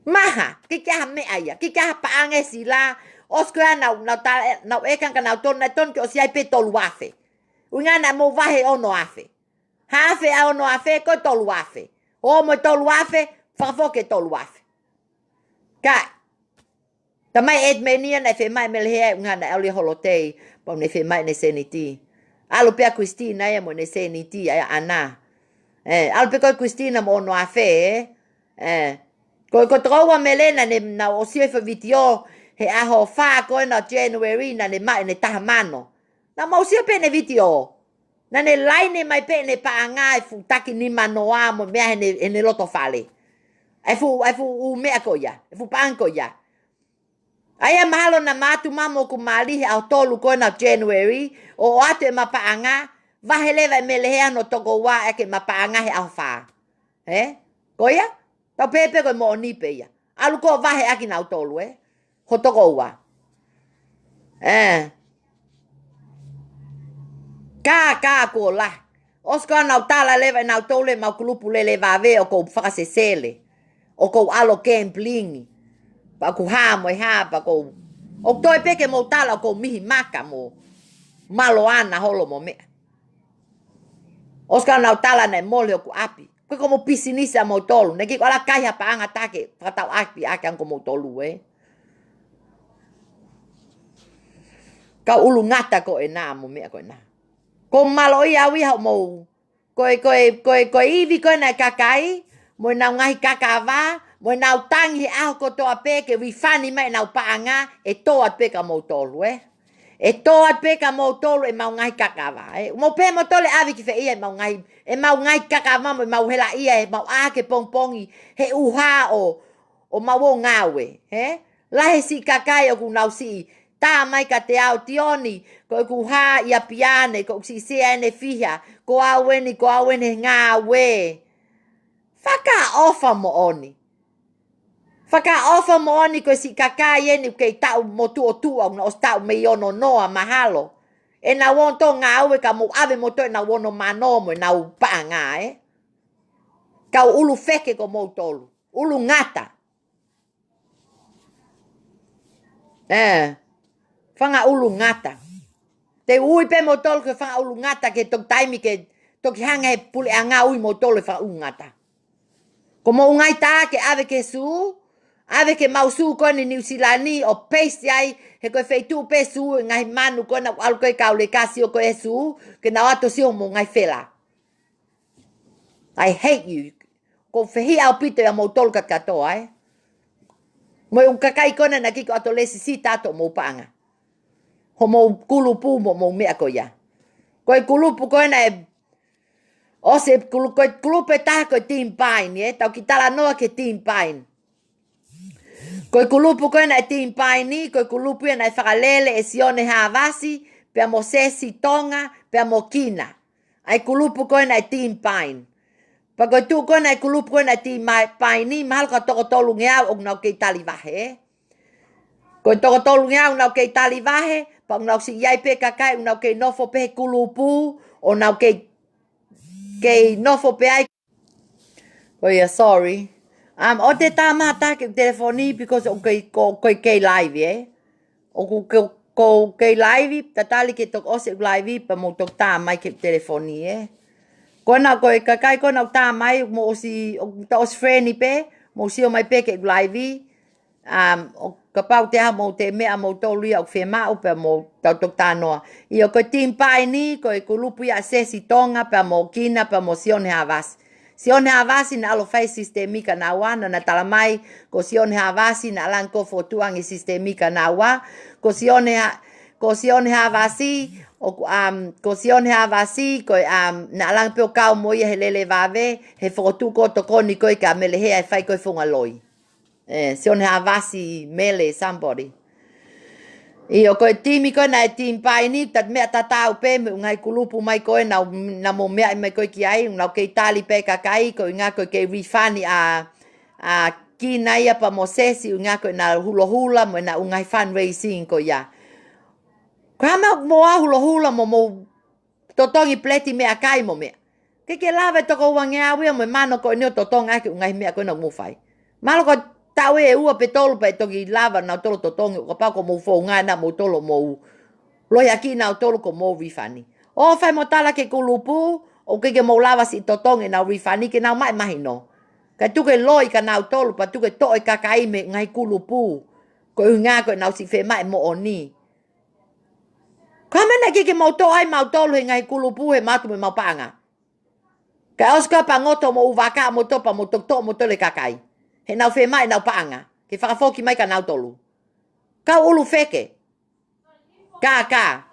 Maha, kike ha mea ia, kike ha paange sila, oskoa na ekan ka na ton ke osi ai pe tolu afe. Unga na mo wahe ono afe. Hafe a ono afe ko tolu afe. O mo tolu afe, whakafoke tolu afe. Ka, tamai et menia na fe mai melhea unga na euli holotei, pa ne fe mai ne seniti. Alo pea Christina ia mo ne seniti ia ana. Alo pe ko Christina mo ono afe, Ko troa melena ne na osie fa video he aho fa ko na January na ne mai ne tahamano. Na mo osie pe ne video. Na ne line mai pe ne paanga e fu taki ni manoa mo mea ne loto fale. E fu u mea ko ya. E fu panko ya. Aya mahalo na matu mamo ku mali he au tolu ko na January o ate ma paanga va heleva melehea no toko wa e ke ma paanga he au fa. Ko ya? Tau pepe koe mo ni pe ia. Alu ko vahe aki na utolu Ho toko ua. Ka ko la. Osko na utala leva na utole ma kulupu lele vave o ko whakasesele. O ko alo kemplingi. Pa ku hamo pa ko. O toi peke mo utala o ko mihi maka mo. MALO'IA holo mo mea. Osko na utala na mole o ku api. Ko como pisinisa mo tolu. Neki ko ala kaiha paanga take. Whakatau api ake anko mo tolu Ka ulu ngata ko ena mo mea ko ena. Ko MALO'IA awi hau mo. Ko iwi ko na kakai. Mo na ngahi kakava. Mo na utangi aho ko toa peke. Wifani mai na paanga. E toa peka mo tolu E toa peka mo tolu e mau ngahi kakava. Mo pe mo tole awi ki FEHE'I e mau ngahi. E mau ngahi kakava mo e mau hela ia e mau ake pongpongi. He uha o mau o ngawe. Lahe si kakai o ku nau si. Tā mai ka te au Tionly. Ko ku ha ia piane. Ko si SIA'A fihia. Ko aweni ngawe. FAKA'OFA mo oni. FAKA'OFA mo oni ko si kakai ni kei tau MOTU na os tau me ono noa mahalo. E na wonto ngawe ka mo ave moto na wono mano mo na upanga Ka ulu feke ko mo tolu. Ulu ngata. Fanga ulu ngata. Te ui pe mo tolu ke fanga ulu ngata ke tok taimi ke tok hanga e pule anga ui mo tolu fanga ulu ngata. Ko mo ungai ta ke ave ke su. Ave ke mausu ko ni New Zealandi o paste ai he ko feitu pe su ngai manu ko na al ko ka le kasi o ko su ke na ato si o mo ngai fela. I hate you. Ko FEHE'I au pito ya mo tol ka kato Mo un kakai ko na ki ko ato le si tato mo panga. Ho mo kulupu mo mea ko ya. Ko kulupu ko na o se kulupe ta ko team pine tau ki tala noa ke team pine. Ko kulupu ko na team pine ko kulupu na whakalele e sione havasi pe mo sesi tonga pe mo kina. Ai kulupu ko na team pine. Pa ko tu ko na kulupu ko na team pine mahal ka toko tolu ngea o na ke tali vahe. Ko toko tolu ngea o na ke tali vahe pa na si yai pe kakai o na ke nofo pe kulupu o na ke nofo pe ai. Oh yeah, sorry. O te tamata ke telefoni because o ke live O ko ke live tatali ke tok ose live pa mo tok ta mai ke telefoni Ko na ko kakai ko na ta mai mo si ta os friend pe mo si o mai pe ke live o ka pau te ha mo te mea mo tolu o fema o pe mo ta tok ta no. Io ko team pai ni ko lupu ya sesi tonga pa mo kina pa mo si o ne havas. Sione havasi na alo fai sistemika na wana na talamai ko sione havasi na alan ko fotuangi sistemika na wa ko sione havasi ko sione havasi ko na alan pe kau moia helele vave he fotu ko to koni ko ka melehe ai fai ko funga loi sione havasi mele somebody Io koe timi koe na e tim pai ni tat mea tatau pe me ngai kulupu mai koe na mo mea mai koe ki ai na ke tali pe kakai ko nga koe ke refani a kina ia pa mo sesi nga koe na hula mo na ngai fundraising ko ya. Kama mo hula hula mo totongi pleti mea kai mo mea. Ke lava toko wangea we mo mano ko ni totonga ke ngai mea ko na mo fai. Malo ko tau e ua pe tolu pe toki lava na tolo totongi ko pa ko mo fo nga na mo tolo mo lo ya ki na tolo ko mo refani o fai mo tala ke kulupu o ke mo lava si totongi na refani ke na mai mai no ka tu ke loi ka na tolo pa tu ke to e kakai me ngai kulupu ko nga ko na si fe mai mo oni kama na ke mo to ai mau tolo ngai kulupu he matu me mau panga ka oska pa ngoto mo uvaka mo to pa mo to mo tole kakai he nau fe mai nau paanga. Ke whakafoki mai ka nau tolu. Kau ulu feke. Ka.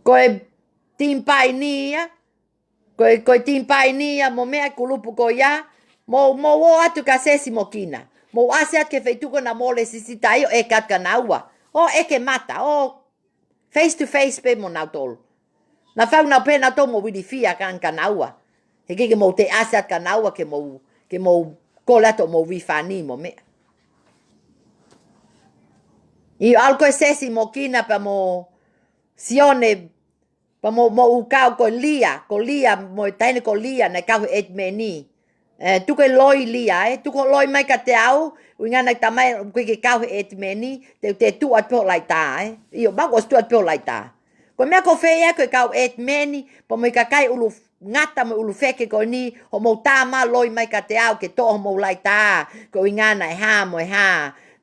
Koe timpai nia. Koe timpai nia mo mea kulupu ko ya. Mo o atu ka sesi mo kina. Mo ase at ke feituko na mole sisita io e kat ka naua. O eke mata. O face to face pe mo nau tolu. Na whau nau pe nau tolu mo widi fia kan ka naua. He ke mo te asat ka naua ke mo kolato mo refani mo me. I alko sesi mo kina pa mo sione pa mo ukau ko lia mo taine ko lia na kau et meni. Tu ke loi lia tu ko loi mai ka te au winga na tamai ke kau et meni te tu at po lai ta Io ba ko stu at po lai ta. Ko me ko fe ya ko kau et meni pa mo kakai ulu ngata mo ulu feke ko ni ho mo tama loi mai ka te au ke to mo lai ta ko inga na mo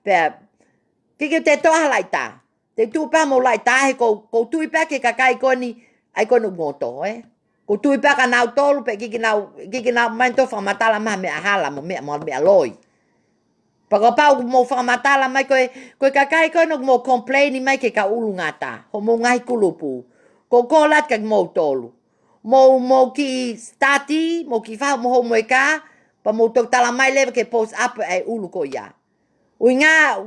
pe ke te to lai ta te tu pa mo lai ta he ko tu pa ke kakai ko ni ai ko no moto ko tu pa ka na tolu pe ke na man to fa matala ma me hala mo me loi pa ko pa mo fa matala mai ko kakai ko no mo complain mai ke ka ulu ngata ho mo ngai kulupu ko lat ka mo tolu mo ki stati mo ki fa mo ka pa mo to tala mai leve ke post up ai ulu ko ya uinga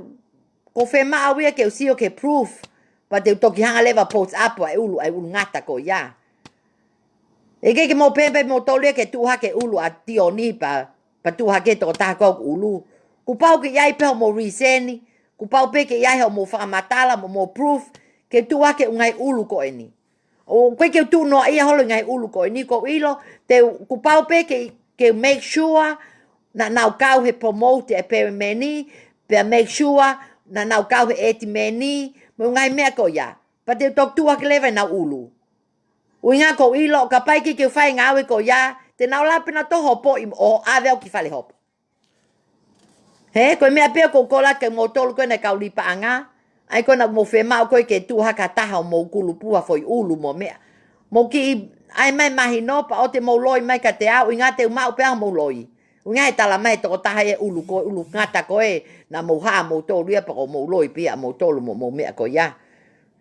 ko fe ma awe ke usio ke proof pa te to ki hanga leva post up ai ulu ngata ko ya e ke mo pepe mo to le ke tu ha ke ulu a Tionly pa tu ha ke to ta ko ulu ku pau ke yai pe mo reseni ku pau pe ke yai mo fa matala mo proof ke tu ha ke ngai ulu ko eni o koe ke tu no ia holo ngai ulu ko ni ko ilo te ku pau pe ke make sure na nau kau he promote e pe meni pe make sure na nau kau he eti meni mo ngai me ko ya pa te tok tu ke leve na ulu o nga ko ilo ka pai ke fai ngawe ko ya te nau la pena to hopo o ave o ki fale hopo he ko me pe ko kola ke mo tol ko na ka lipa anga ai ko na mo fe ma ko ke tu ha ka ta ha mo kulupu a foi ulu mo me mo ki ai mai mai no pa o te mo loi mai ka te au inga te ma pe mo loi inga ta la mai to ta ha ulu ko ulu ngata ko na mo ha mo to ria pa ko mo loi pe mo to mo me ko ya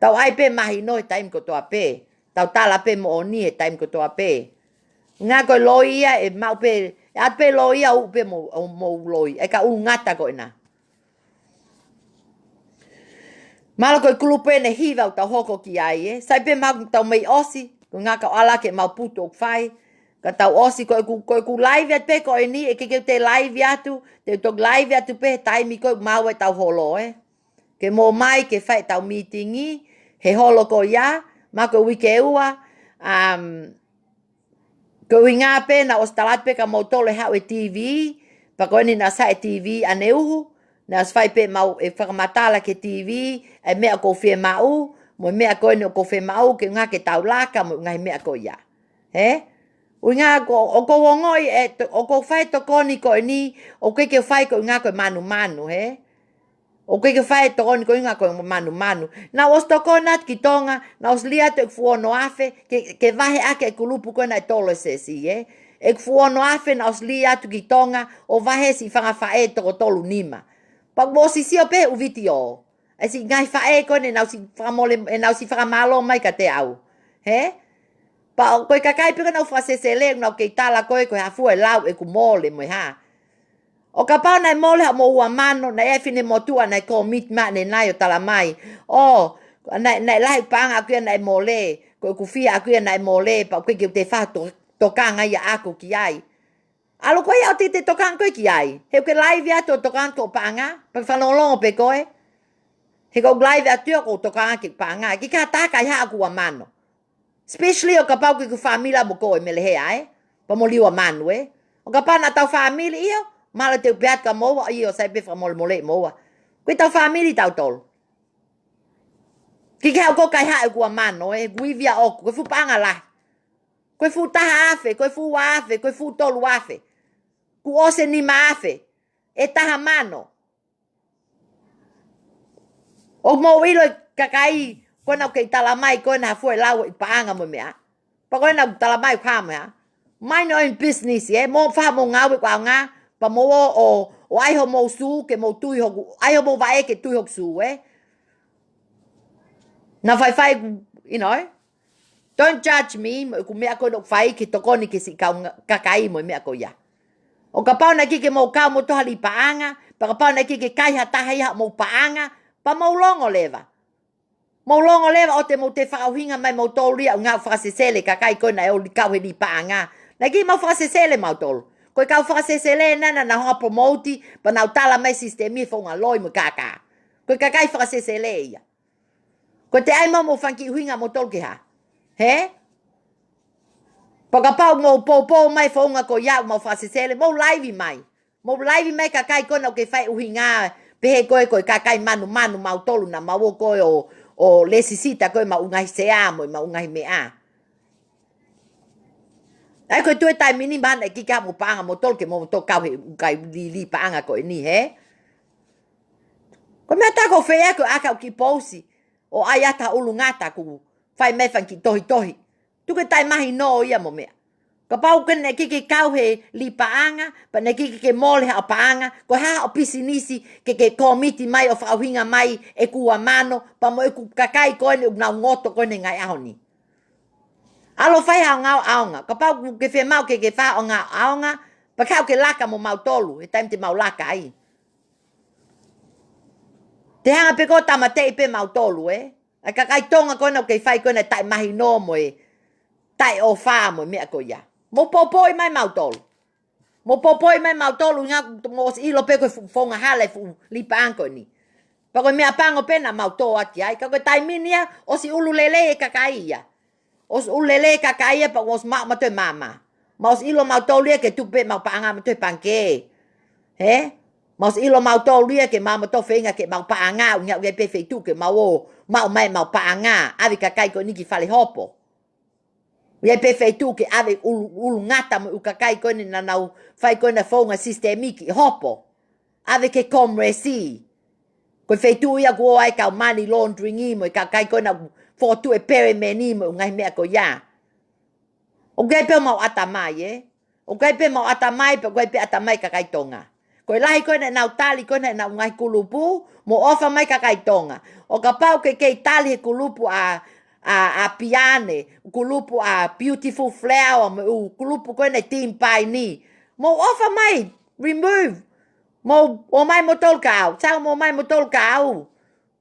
tau ai pe mai no time ko to pe tau ta la pe mo ni time ko to pe nga ko loia e ma pe at pe loia u pe mo loi e ka u ngata ko na Malo ko kulupe ne hiva ta hoko ki ai sai pe ma ta mai osi ko nga ka ala ke mau puto fai ka ta osi ko live at pe ko ni e ke te live atu te to live atu pe tai mi ko mau e ta holo ke mo mai ke fai ta meeting he holo ko ya ma ko wike ua ko winga pe na ostalat pe ka mo tole ha e TV pa ko ni na sa TV aneu na fai pe mau e whakamatala ke TV e mea ko whea mau mo mea ko ene ko whea mau ke ngā ke taulaka mo ngai mea ko ia ui ngā o ko wongoi o ko whai to koni ko ni o ke whai ko ngā ko manu O ke fai tokoni ko inga ko manu. Na os tokona ki tonga, na os lia te fuono afe, ke vahe ake kulupu ko na tolo sesi, eh? E fuono afe na os lia tu ki tonga, o vahe si fanga fae toko tolu nima. Pak mo si sio pe uviti o. E si ngai fae ko ne na si fanga mole, e na si fanga malo mai ka te au. He? Pa koe kakai pika na ufasesele, na ke tala koe hafu e lau e ku mole mo ha. O ka pau nai mole ha mo ua mano, na e fine motua nai ko mit ma ne nai o tala mai. O, nai lahi panga akuia nai mole, ko ku fia akuia nai mole, pa koe ki te wha tokanga ia ako ki ai. Alo koe au te tokanga koe ki ai. He ke live ato tokanga ko panga, pa whanolongo pe koe. He ko live ato ko tokanga ki panga, ki ka taka ia aku ua mano. Especially o ka pau ki ku famila mo koe mele he ai, pa mo liwa manu O ka pau na tau famili iyo, mala te upeat ka moa, iyo sai pe whamole moa. Koe tau famili tau tolu. Ki kau ko kai hae kua mano, guivia oku, koe fu panga la. Koe fu taha afe, koe fu afe, koe fu tolu afe. Ku ose ni ma afe. E taha mano. O mo ilo kakai, koe na kei talamai, koe na hafue lau i paanga mo mea. Pa koe na talamai kama ya. Mind your own business, mo wha mo ngawe kwa ngā, pa mo o aiho mo su, ke mo tui hoku, aiho mo vae ke tui hoku su, Na fai, you know, don't judge me, ku mea koe nok fai ke tokoni ke si kakai mo mea koe ya. O ka pau na ki ke mo kau mo toha li paanga, pa ka pau na ki ke kai hataha iha mo paanga, pa mo longo leva. Mo longo leva o te mo te whakauhinga mai mo tōria o ngā whakasesele kakai koe na e o li kau he li paanga. Na ki mau whakasesele mau tolu. Koe kau whakasesele nana na honga promoti, pa nau tala mai sistemi whaunga loi mo kaka. Koe kakai whakasesele ia. Koe te ai mo whanki uhinga mo tolu ki ha. He? Pakapau mo po mai whaunga ko iau mo whakasesele, mo laivi mai. Mo laivi mai kakai koe na ke whai uhinga, pehe koe kakai manu mau tolu na mau koe o lesisita koe ma ungahi SIA'A mo ma ungahi mea. Ai koe tue tai mini mana ki ka mo paanga mo tol ke mo to kau he kai li paanga koe ni he. Koe mea tako whea koe akau ki posi o ai ata ulu ngata ku whai mei whanki tohi. Tuke tai mahi no ia mo mea. Ka pau kene ki kau he li paanga, pa ne ki ke mole ha paanga, ko ha o pisinisi ke komiti mai o whauhinga mai e kua mano, pa mo e ku kakai koe ne unau ngoto koe ne ngai ahoni. Alo whai hao ngau aonga, ka pau ke whe mau ke wha o ngau aonga, pa kau ke laka mo mau tolu, he taim te mau laka ai. Te hanga pe ko tamatei pe mau tolu, A kakai tonga koe no ke whai koe ne tai mahi no mo tai o wha mo mea koe ia. Mo popoi mai mau tolu. Mo popoi mai mau tolu ngā mo ilo pe koe whonga hale li paanko ni. Pa koe mea pango pena mau tō ati ai. Ka koe taimini ia, o si ulu lele e kakai ia. O si ulu lele e kakai ia pa o si mau matoi mama. Ma o si ilo mau tolu ia ke tupe mau paanga matoi panke. He? Ma o si ilo mau tolu ia ke mau matoi whenga ke mau paanga. Unga ue pe wheitu ke mau mai mau paanga. Avi kakai koe niki whale hopo. Ia pe wheitu ke ave ulu ngata mo ukakai koe ni nanau whai koe na whaunga sistemiki hopo. Ave ke komresi. Koe wheitu ia kua ai kau money laundering i mo i kakai koe na whotu e pere meni mo ngai mea ko ia. O gai pe mau atamai O gai pe mau atamai pe gai pe atamai kakai tonga. Koe lahi koe na nau tali koe na nau ngai kulupu mo ofa mai kakai tonga. O ka pau ke kei tali he kulupu a piane, kulupu a beautiful flower, kulupu koe na team pai ni. Mo ofa mai, remove. O mai mo tol kau, sao mo mai mo tol kau.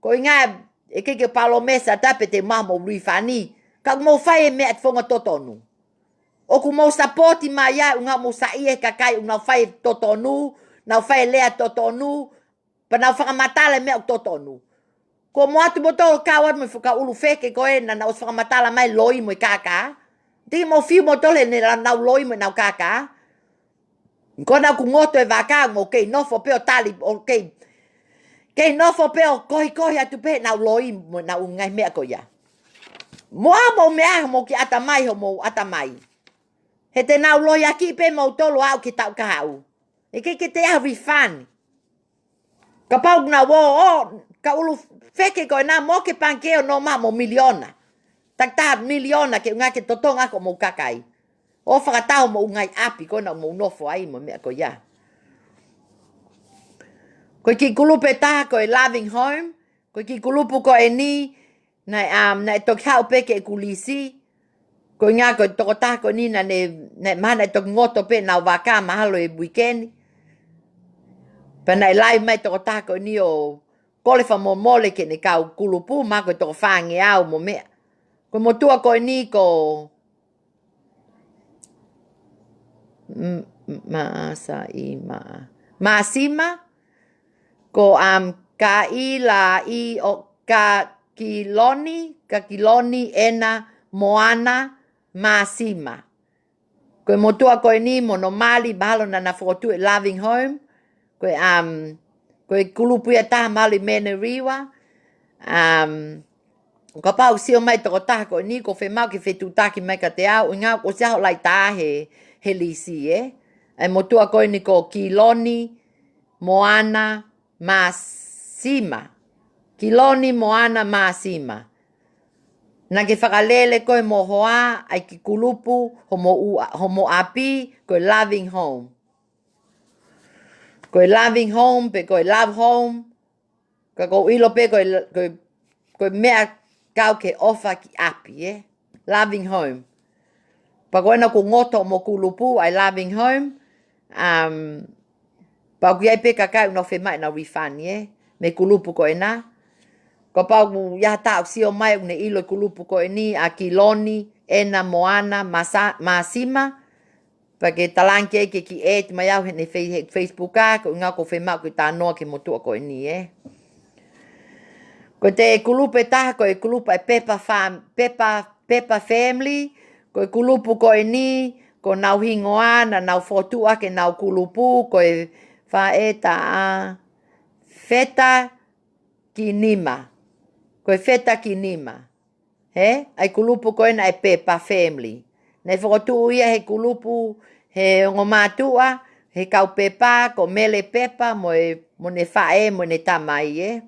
Ko inga, e ke palomesa tape te maha mo rifani. Kau mo fai e mea te whonga totonu. O ku mo sapoti mai ia, unga mo sa ie kakai, unga fai totonu, nau fai lea totonu, pa nau whakamatala mea totonu. Ko mo atu mo tol kau at mo whaka ulu feke koe na nau whakamatala mai loi mo i kaka. Tiki mo fiu mo tole ne nau loi mo i nau kaka. Ko nau ku ngoto e waka mo kei nofo peo tali, o kei nofo peo kohi atu pe nau loi mo nau ngai mea ko ia. Mo mo mea mo ki atamai ho mo atamai. He te nau loiaki pe mo tolo au ki tau kahau. E ke te awi whani. Ka pau na wo o ka ulu feke ko na mo ke pankeo no ma mo miliona. Tak ta miliona ke nga ke totonga ko mo kakai. O whakatao mo ngai api ko na mo nofo ai mo mea ko ia. Ko ki kulupe taha ko e loving home. Ko ki kulupu ko e ni na tok hau peke e kulisi. Ko ngā ko toko taha ko ni na ne mana tok ngoto pe na waka mahalo e weekend. Pa na lai mai toko taha ko ni o kole fa mo mole ke ne kau kulupu ma ko toko whange au mo mea. Ko mo tua ko ni ko Maasima ko ka la I o ka kiloni ena moana Maasima. Ko mo tua ko ni monomali balo na FOKOTU'U loving home. Ko kulupu ya taha mali meneriwa. Ko pau sio mai toko taha ko ni ko whemau ke whetutaki mai ka te au. Ngā ko siaho lai taha he lisi Ai mo tua ko ni ko kiloni moana Maasima. Kiloni moana Maasima. Na ke whakalele koe mo hoa ai ki kulupu homo api koe loving home. Koe loving home pe koe love home. Ka ko ilo pe koe mea kau ke ofa ki api Loving home. Pa koe na ku ngoto mo kulupu ai loving home. Pa ku iai pe kakai no whemai na refund Me kulupu koe na. Ko pau ya tau sio mai ne ilo kulupu ko ni a kiloni ena moana Maasima pa ke talanke ke ki mai au ne Facebook ko nga ko whemau ko tanoa ke motua ko ni Ko te kulupu taha ko kulupu ai Peppa family ko kulupu ko ni ko nau hingoa na nau fotua ke nau kulupu ko feta kinima. Koe feta kinima. Ai kulupu koe na e Peppa family. Nei FOKOTU'U ia he kulupu he ngomatua, he kau Peppa, ko mele Peppa, mo ne whae, mo ne tamai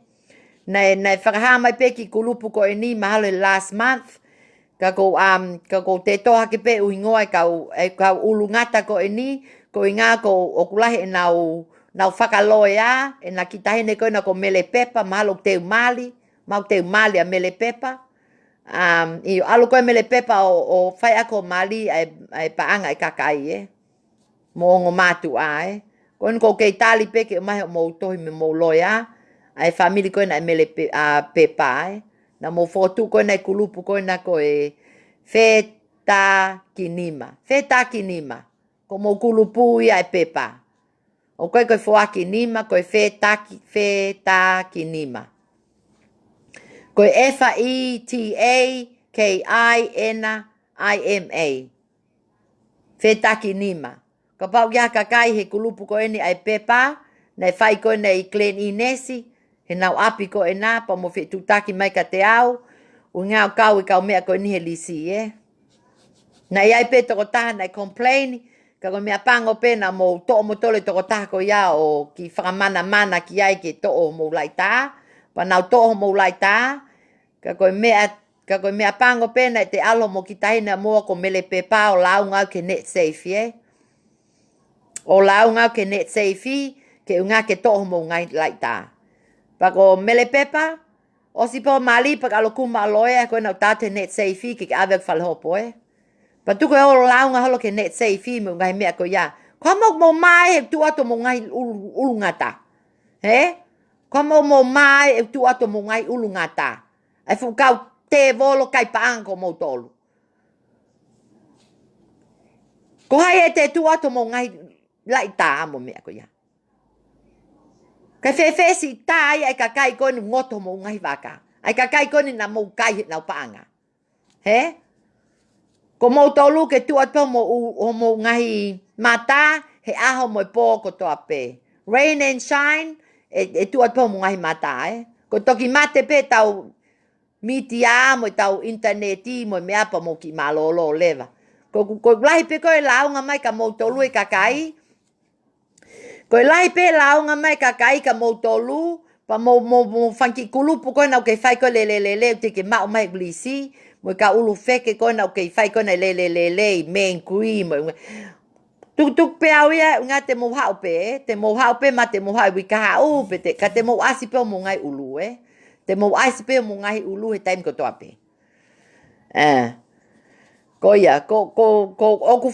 Nei whakaha mai pe ki kulupu koe ni mahalo last month. Ka ko te toha ke pe uhingoa kau ulungata koe ni, ko inga ko okulahi nau whakaloia, na kitahine koe na ko mele Peppa, mahalo teu mali, mau teu mali a mele Peppa. I alu koe mele Peppa o whai ako mali ai paanga ai KAKAI Mo ngo matu a Koe ko kei tali peke mai mo tohi me mo loia. Ai family koe na mele Peppa Na mo fotu koe na kulupu koe na koe feta kinima. Feta kinima. Ko mo kulupu ia e Peppa. O koe koe foa kinima koe feta kinima. Koe FAKA'I Feta kinima. Ka pau ia kakai he kulupu koe ni ai Peppa. Nei whai koe nei Clan Inesi. He nau api koe na pa mo whetutaki mai ka te au. U ngau kau kau mea koe ni he lisi Na iai pe toko taha nei complain. Ka koe mea pango pe na mo to'o mo tole toko taha ko ia o ki whakamana ki ai ke to'o mo lai tā. Pa nau to'o mo lai tā. Ka koe mea pango pe na te alo mo ki tahina mua ko mele Peppa o lau ngau ke net safe O lau ngau ke net safe ke unga ke to'o mo ngai lai tā. Pa ko mele Peppa o si po mali pa alo kuma MALO'IA koe nau tāte net safe ke awek whalhopo Pa tu koe o lau ngau holo ke net safe mo ngai mea ko ia. Kwa mo mai he tu ato mo ngai ulungata. Kwa mo mai he tu ato mo ngai ulungata. Ai fukau te volo kai paang ko mo tolu. Ko hai te tu ato mo ngai lai tā mo mea ko ia. Kai fefesi tā ai KAKAI ko ni ngoto mo ngai waka. Ai KAKAI ko ni na mo kai nau paanga. Ko mo tolu ke tu ato mo ngai mata he aho mo po ko to ape. Rain and shine e tu ato mo ngai mata Ko toki mate pe tau mitia mo tau interneti mo mea pa mo ki malolo leva. Ko lahi pe koe launga mai ka mo tolu KAKAI. Koe lai pe launga mai kakai ka motolu, pa mo fanki kulupu koe nau ke fai koe le, te ke mau mai glisi, mo ka ulu feke koe nau ke fai koe na le, main cream, tuk pe au ia nga te mo hau pe ma te mo hau wika hau pe te ka te mo asi pe mo ngai ulu te mo asi pe mo ngai ulu he time ko toa pe ko ia ko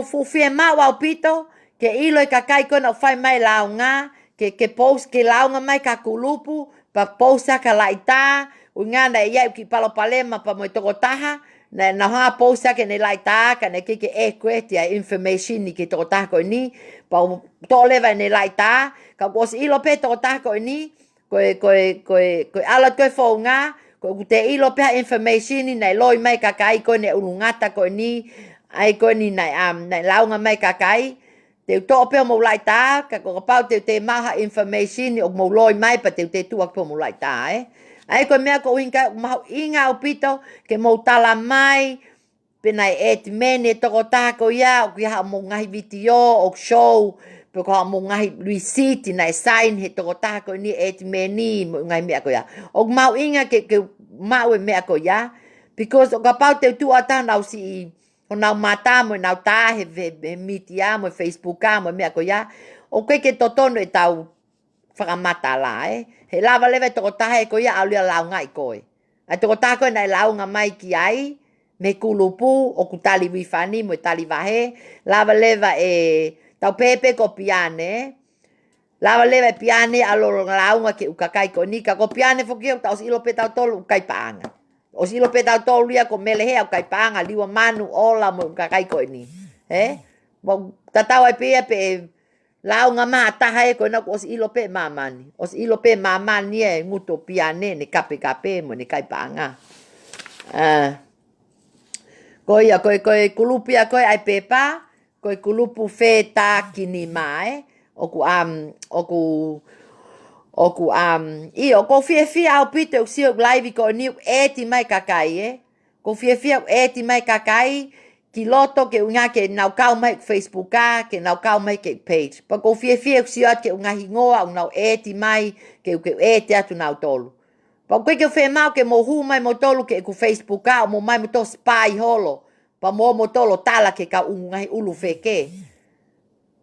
fu fie ma wa pito ke ilo ka kai ko na fai mai launga ke post ke launga mai ka kulupu pa post ka laita unga na ia ki palo palema pa mo toko taha na ha posta ke ne laita ka ne ke equity information ni ke to ta ko ni pa to leva ne laita ka os ilo pe to ta ko ni ko ala ko fonga ko te ilo pe information ni na loi mai kakai ko ne ulungata ko ni ai ko ni na launga mai kakai te to pe mo laita ka ko pa te ma information ni o mo loi mai pa te tu ko mo laita ai ko mea ko inga o pito ke mo tala mai pena mene toko tako ia o ki ha mo ngahi video o show pe ko ha mo ngahi receipt na sign he toko tako ni mene mo ngahi mea ko ia o mau inga ke mau mea ko ia because o ka pau te tu ata na si o na mata mo na ta he media mo Facebook mo mea ko ia o ke totono e tau whakamata la he lava lewe toko taha e ko ia aulia launga i koe. Ai toko taha koe nai launga mai ki ai, me kulupu o ku tali wifani mo tali wahe, lava lewa tau pepe ko piane, lava lewa piane alo launga ke ukakai ko nika, ko piane fokio tau si ilo pe tau tolu ukai paanga. O si ilo pe tau tolu ia ko melehe ukai paanga, liwa manu ola mo ukakai ko ni. Tatau ai pia pe launga ma taha e ko na os ilo pe mamani. Os ilo pe mamani e nguto piane ne kape mo ne kai panga. Koia koe kulupia koe ai pepa, koe kulupu fe ta kini mai, oku ko fie au pite o sio live ko ni eti mai kakai Ko fie eti mai kakai ki loto ke unga ke nau kau mai Facebook ke nau kau mai ke page. Pa ko fie siat ke unga hingoa un nau eti mai ke eti atu nau tolu. Pa koe ke fe mau ke mo hu mai mo tolu ke ku Facebook o mo mai mo to spy holo. Pa mo tolo tala ke ka unga ulu feke.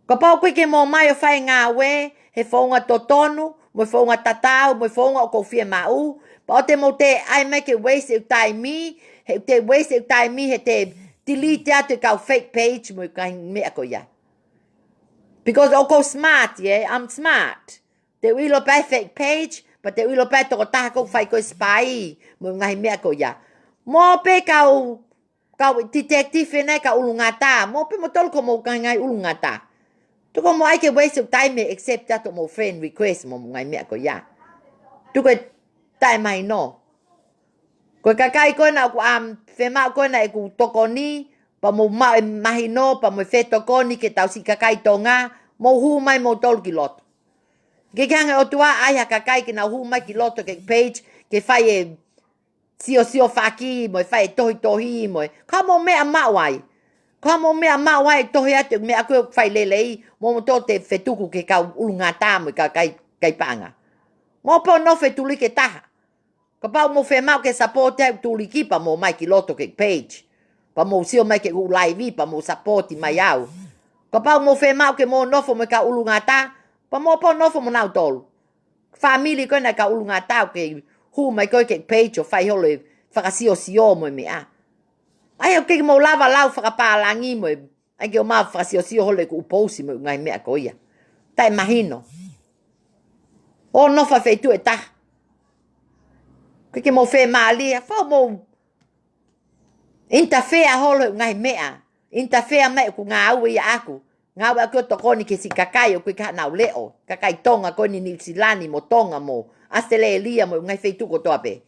Ka pa koe ke mo mai o fai ngā we he fonga totonu, mo fonga tatau, mo fonga o ko fie mau. Pa o te mo te ai mai ke waste e tai mi, he te waste e tai mi he te delete atu kau fake page mo kai mea ko ia. Because oko smart, I'm smart. Te uilo pai fake page, pa te uilo pai toko taha ko fai ko spy mo ngai mea ko ia. Mo pe kau detective nei ka ulungata, mo pe mo tol ko mo ngai ulungata. Tuko mo ai ke waste of time except that mo friend request mo ngai mea ko ia. Tuko tai mai no. Ko kakai ko na ku fema ko na ku tokoni pa mo mahino pa mo fe tokoni ke tau si kakai tonga mo hu mai mo tol ki lot. Ke kanga o tua ai kakai ke na hu mai ki lot ke page ke fai sio faki mo fai tohi mo. Ka mo me ama wai. Ka mo me ama wai tohi atu me aku fai lelei mo to te fetuku ke ka ulungata mo kai panga. Mo po no fetuli ke taha. Ka pau mo fe mau ke support e tuliki pa mo mai ki loto ke page. Pa mo sio mai ke live pa mo support mai au. Ka pau mo fe mau ke mo nofo mo ka ulungata, pa mo po nofo mo nau tolu. Family ko na ka ulungata ke hu mai ko ke page o fai hole fakasio mo mea. Ai o ke mo lava lau fakapalangi mo. Ai ke o ma fakasio hole ku posi mo ngai mea ko ia. Tai mahino. O nofa feitu e taha. Que mo fe mali, fa mo interfere holo ngai mea. Interfere mai ku ngau ia aku. Ngau aku tokoni ke si kakai o ku ka nau leo. Kakai tonga ko ni New Zealand mo tonga mo. Australia mo ngai feitu ko toape.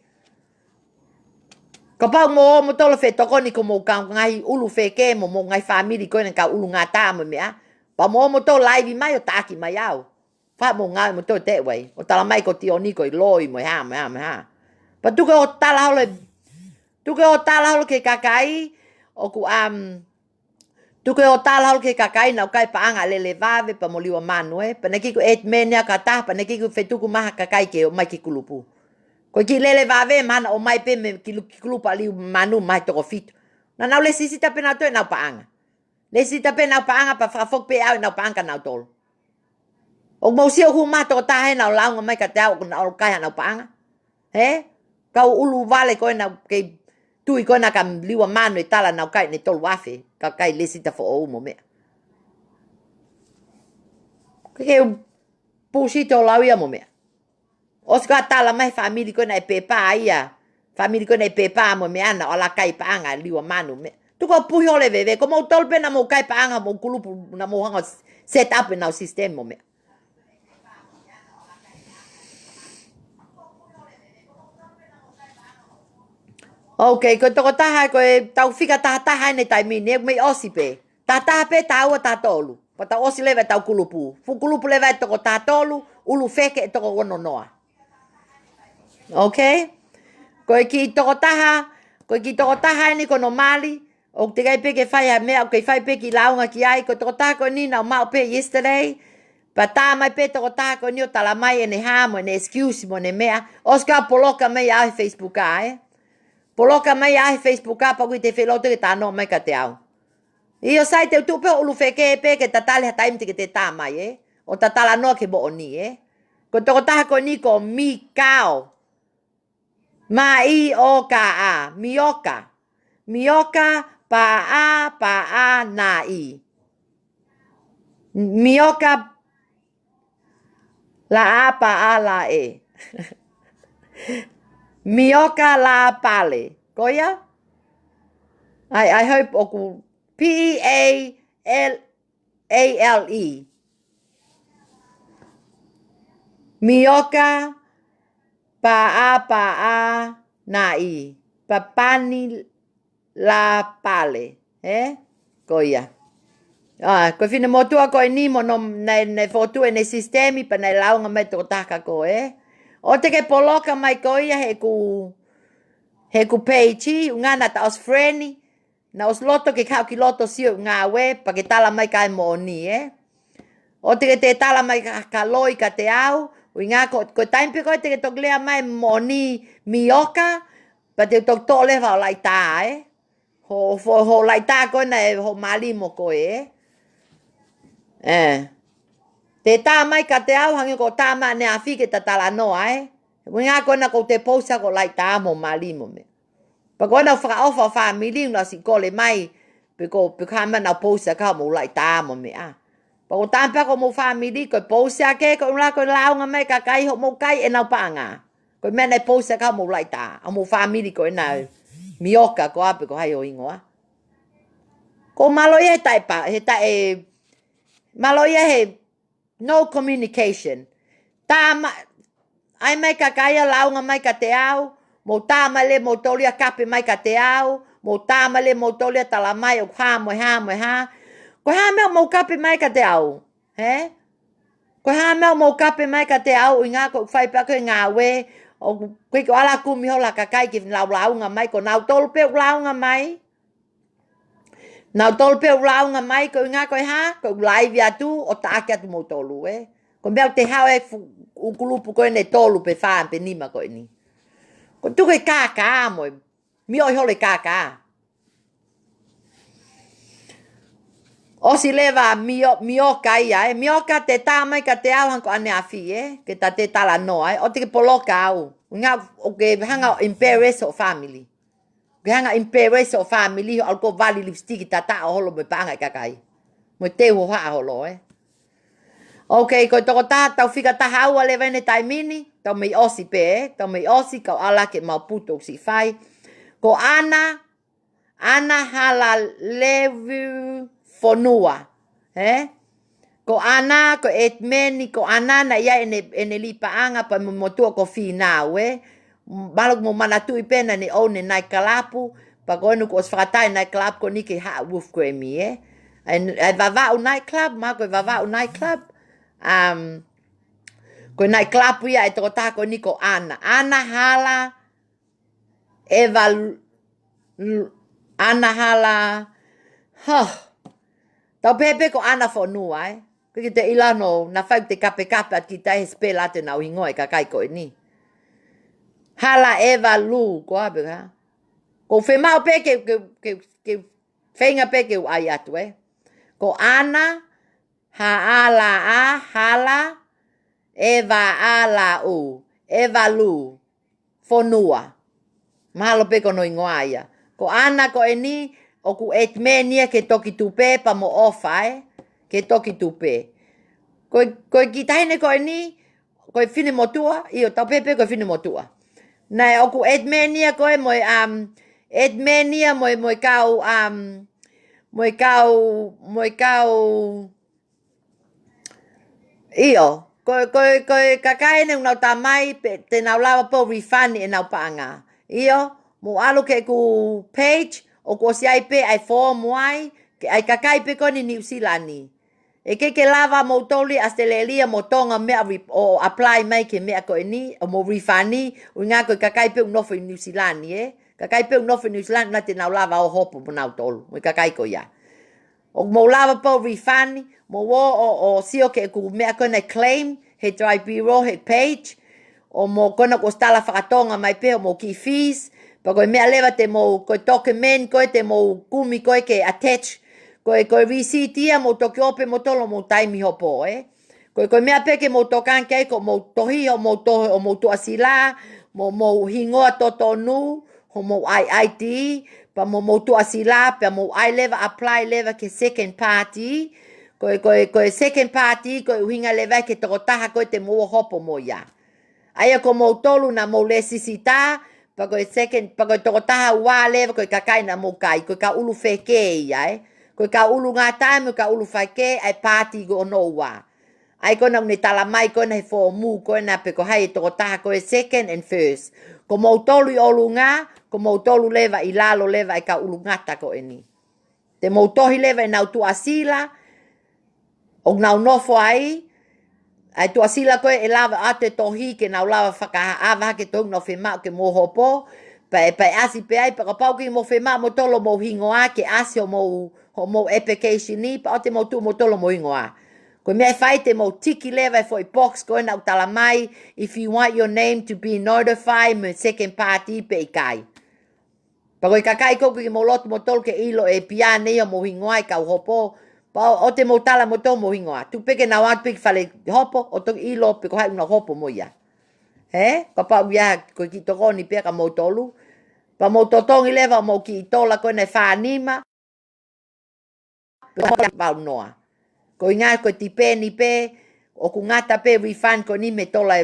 Ka pa mo tolo fe tokoni ko mo ka ngai ulu fe ke mo ngai family ko na ka ulu ngata mo mea. Pa mo to live mai o taki mai au. Fa mo ngai mo to te wai. O tala mai ko Tionly ko loi mo ha. Pa tuke o tala holo ke kakai o ku Tuke o tala hol ke kakai na kai paanga lele vave pa moliwa manu pa neki ko et menia kata pa neki ko fetuku maha kakai ke o mai ki kulupu. Ko ki lele vave mana o mai pe me ki kulupu ali manu mai toko fitu. Na nau le sisita pe na to na paanga. Le sisita pe na paanga pa fok pe au na paanga na tol. O mo si o hu ma to ta he na launga mai ka ta o na o kai na paanga. He? Ka ulu vale ko na ke tui ko na kam liwa manu e tala na kai ne tol wafe. Ka kai le sita fo o mo me. Ke pusito lauia mo me. Os ka tala mai family ko na e pepa ia. Family ko na e pepa mo me ana o la kai paanga liwa manu me. Tu ko puhi ole veve. Ko mo tolpe na mo kai paanga mo kulupu na mo hanga set up na o system mo me. Okay, ko toko taha ko e tau fika taha ne tai mini me osi pe. Taha pe tau ta tolu. Pa tau osi leva tau kulupu. Fu kulupu leva toko ta tolu, ulu feke toko wono noa. Okay? Ko ki toko taha ni kono mali, o te kai pe ke fai ha mea, o ke fai pe ki launga ki ai, ko toko taha ko ni na mau pe yesterday. Pa tā mai pe toko taha ko ni o tala mai ene ha mo ene excuse mo ne mea. Oska poloka mai ai Facebook ai. Poloka mai ai Facebook pa kui te wheloto ke tā no mai ka te au. Io sai te tupe ulu feke pe ke tatale ha taim te ke te tā mai o tatala no ke bo oni Ko toko taha ko ni ko mi kao. Ma i o ka a. Mioka. Mioka pa a na i. Mioka la a pa a la e. Mioka la pale. Koia? I hope oku PEHE'I. Mioka pa a na i. Papani la pale. Koia. Ko fina motua ko ni mo no ne fotu ne sistemi pa ne launga mai to taka ko O te ke poloka mai koia he ku PEHE'I ngana ta os freni. Na os loto ke kau ki loto sio ngā we pa ke tala mai kai mo ni O te ke te tala mai ka loi ka te au. Ui ngā ko taimpe koe te ke toklea mai mo ni mioka. Pa te tok to le whao lai tā Ho lai tā koe na ho mali mo koe Te tā mai ka te au hangi ko tā ma ne a whike ta tala noa Ui ngā koe na ko te pousa ko lai tā mo mali mo me. Pa koe na whakaofa whamili na si kole mai. Pe kama na pousa ka mo lai tā mo me Pa ko tampa ko mo whamili ko pousa ke ko unla ko launga mai kakai ho mo kai nau paanga. Ko mena pousa ka mo lai tā. A mo whamili ko na mioka ko ape ko hai o ingoa. Ko MALO'IA MALO'IA he no communication. Ai mai kakaya launga mai ka te au, mo tāmale mo tolia kape mai ka te au, mo tāmale mo tolia tala mai o ha. Ko ha mea mo kape mai ka te au, Ko ha mea mo kape mai ka te au, inga ko whai pa koe ngā we, o koe ko ala kumi hola kakai ki launga mai, ko nau tolpe launga mai. Nau tolpe launga mai, ko inga koe ko laivi atu, o taake atu mo tolu, Ko mea te hao ukulupu koe ne tolu pe whaan pe nima koe ni. Ko tuke kaka mo. Mi oi hole kaka. Osi lewa mioka ia. Mioka te tāmai ka te au hanko ane a fi Ke ta te tala noa O te ke poloka au. Nga o ke hanga embarrass o family. Ke hanga embarrass o family. Alko vali lipstick ta ta o holo me paanga kakai. Mo te ho haa holo Okay, ko toko taha tau whika taha aua le vene tai mini, tau mei osi pe tau mei osi kau ala ke Maputo si whai. Ko ana hala levu fonua, Ko ana, ko etmeni, ko ana na ia ene lipaanga pa motua ko FEFINE, Balok mo manatu I pena ni o ne nai kalapu, pa koenu ko os whakatai nai kalapu ko ni ke haa wuf koe mi, Ai vavau nai club, ma koe vavau nai club, Ko nai klapu ia e toko tako ni ko ana. Ana hala ana hala Tau pepe ko ana fo nua Ko ki te ilano na whau te kape at ki te spela te nau hingoa kakai ko ni. Hala eva lu ko abe ka. Ko whemau pe ke whenga pe ke ai atu Ko ana ha ala a hala eva ala u eva lu fonua. Mahalo pe ko no ingoa ia. Ko ana ko ni o ku etmenia ke toki tupe pa mo ofa ke toki tupe. Ko ki taine ko ni ko fine motua io tau pepe ko fine motua. Na o ku etmenia ko mo etmenia mo kau io ko kakai ne unau tamai te nau lava po refund nau paanga. Io mo alu ke ku page o ko si ai pe ai form wai ke ai kakai pe ko ni New Zealand E ke lava mo toli astelelia mo tonga mea o apply mai ke mea ko ni o mo refund o nga ko kakai pe no fo New Zealand Kakai pe no fo New Zealand na te nau lava o hopo mo nau tolu mo kakai ko ya. O mo lava po refund mo o sio ke ku mea ko na claim he drive bureau he page o mo kona ko stala whakatonga mai pe o mo ki fees pa ko mea leva te mo ko document ko te mo kumi ko ke attach ko receipt ia mo toki ope mo tolo mo taimi hopo ko mea pe ke mo tokan ke ko mo tohi o mo to asila mo hingoa totonu ho mo IT pa mo to asila pa mo I leva apply leva ke second party ko second party ko hinga leva ke tokotaha ko te mo hopo mo ya. Aia ko mo tolu na mo lesisita pa ko second pa ko tokotaha wa leva ko kakai na mo kai ko ka ulu FEKE'I ko ka ulu ngata mo ka ulu fake ai party go no wa. Ai ko na ni tala mai ko na fo mu ko na pe ko hai tokotaha ko second and first. Ko mo tolu olu nga ko mo tolu leva ilalo leva ai ka ulu ngata ko ni. Te mo tohi leva na tu asila o na nofo ai tu asila ko e lava ate tohi ke na lava FAKA'OFA ke tong no fema ke mo hopo pa asi pe ai pa pau ki mo fema mo tolo mo hingoa ke asi o mo application ni pa te mo tu mo tolo mo hingoa. Ko me fai te mo tiki leva foi box ko na utala mai if you want your name to be notified me second party pe kai. Pa ko kakai ko ki mo lot mo tol ke ilo e piane o mo hingoa ka hopo pa o te mo tala mo to mo hingoa. Tu peke na wat peke fale hopo o to ilo pe ko hai na hopo mo ia. Ka pa ia ko ki to ni pe ka mo tolu. Pa mo totongi leva mo ki tola ko na whanima. Pa noa. Ko inga ko tipe ni pe o ku ngata pe refund ko ni me tola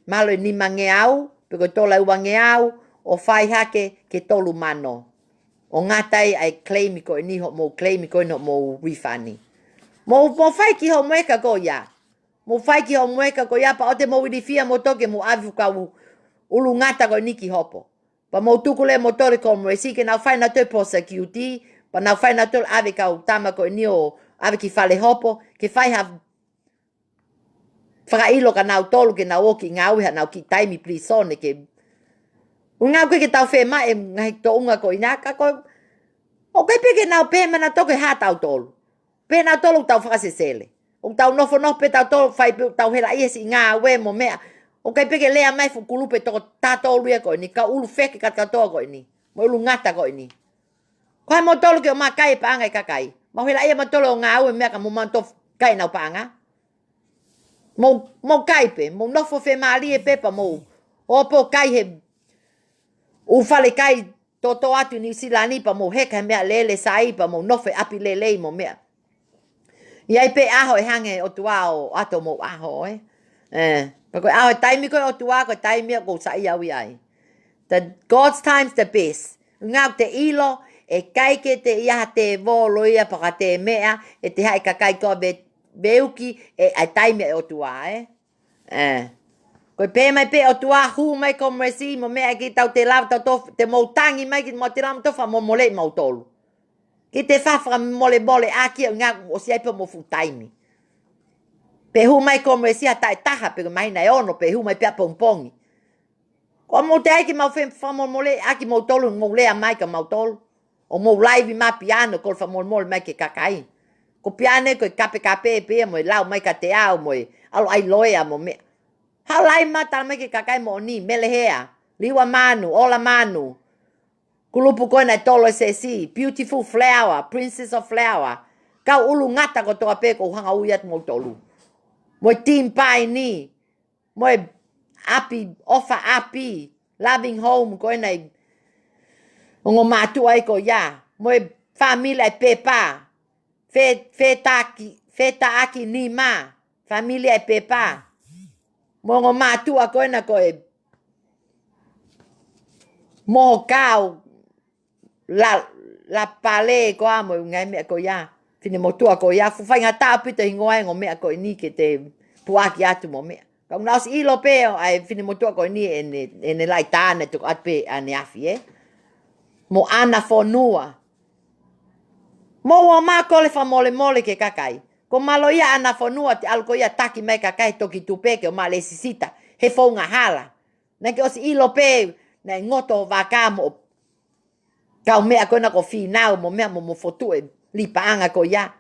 malo ni mangeau pe ko tola uangeau o fai hake ke tolu mano. O ngata ai claim ko ni mo claim ko no mo refund. Mo fai ki ho mweka ko ya. Mo fai ki ho mweka ko ya pa o te mo widifia mo toke mo avu ka ulu ngata ko ni ki hopo. Pa mo tukule motore ko mo si ke na fai na te security pa na fai na tol ave ka utama ko ni o ave ki fale hopo ke fai ha ilo ka na tolu ke na oki ngau ha na ki taimi prisone ke unga ko ke tau fe ma e ngai to unga ko ina ka ko o ke pe ke na pe mana to ke ha tau tolu pe na tolu tau fa se sele o tau no fo no pe tau tolu fai tau hela i si nga we mo mea o ke pe ke lea mai fu kulupe to ta tolu ko ni ka ulu feke ka to ko ni mo ulu ngata ko ni ko mo tolu ke ma kai pa ngai kakai mo hela ia mo tolu nga we mea ka mo man to kai na pa nga mo kai pe mo no fo fe mali e pe pa mo o po kai he u fale kai to atu ni silani pa mo heka mea lele sai pa mo no fe api lele mo mea ia pe aho e hange o tua o ato mo aho pa ko aho taimi ko o tua ko taimi ko sa ia wi ai the God's time's the best ngau te ilo e kai ke te ia te volo ia pa te mea e te hai kakai ko beuki e ai taimi o tua ko pe mai pe o tua hu mai ko mresi mo mea ki tau te lava tau te mo tangi mai ki mo te lava tofa mo mole mo tolu ki te fafa mole aki nga o si ai pe mo fu taimi pe hu mai ko mresi ata taha pe mai na ono pe hu mai pe pompongi ko mo te ai ki mo fa mo mole aki mo tolu mo le mai ka mo tolu o mo live ma piano ko fa mo mai ke kakai ko piane ko kape pe mo lau mai ka te au mo alo ai loia mo me halai mata mai ke kakai mo ni melehea liwa manu ola manu kulupu ko na tolo si beautiful flower princess of flower ka ulu ngata ko to ape ko hanga uyat mo tolu mo team pai ni mo api ofa api loving home ko na ngo matu ai ko ya mo familia pepa feta aki ni ma familia pepa mo ngo matu ko na ko mo kau la pale ko amo ngai me ko ya fine mo tu ko ya fu fai ngata pita ngoe ngo me ko ni ke te puaki atu mo me ka unas ilo pe ai fine mo tu ko ni en lai tane tu atpe ane afi mo ana fonua mo wa ma ko le fa mole ke kakai ko MALO'IA ana fonua te alko ya taki me kakai toki tupe ke o ma le sisita he fonga hala na ke os ilo pe na ngoto vakamo kau mea ko na ko FEFINE mo mea mo FOKOTU'u li paanga ko ya.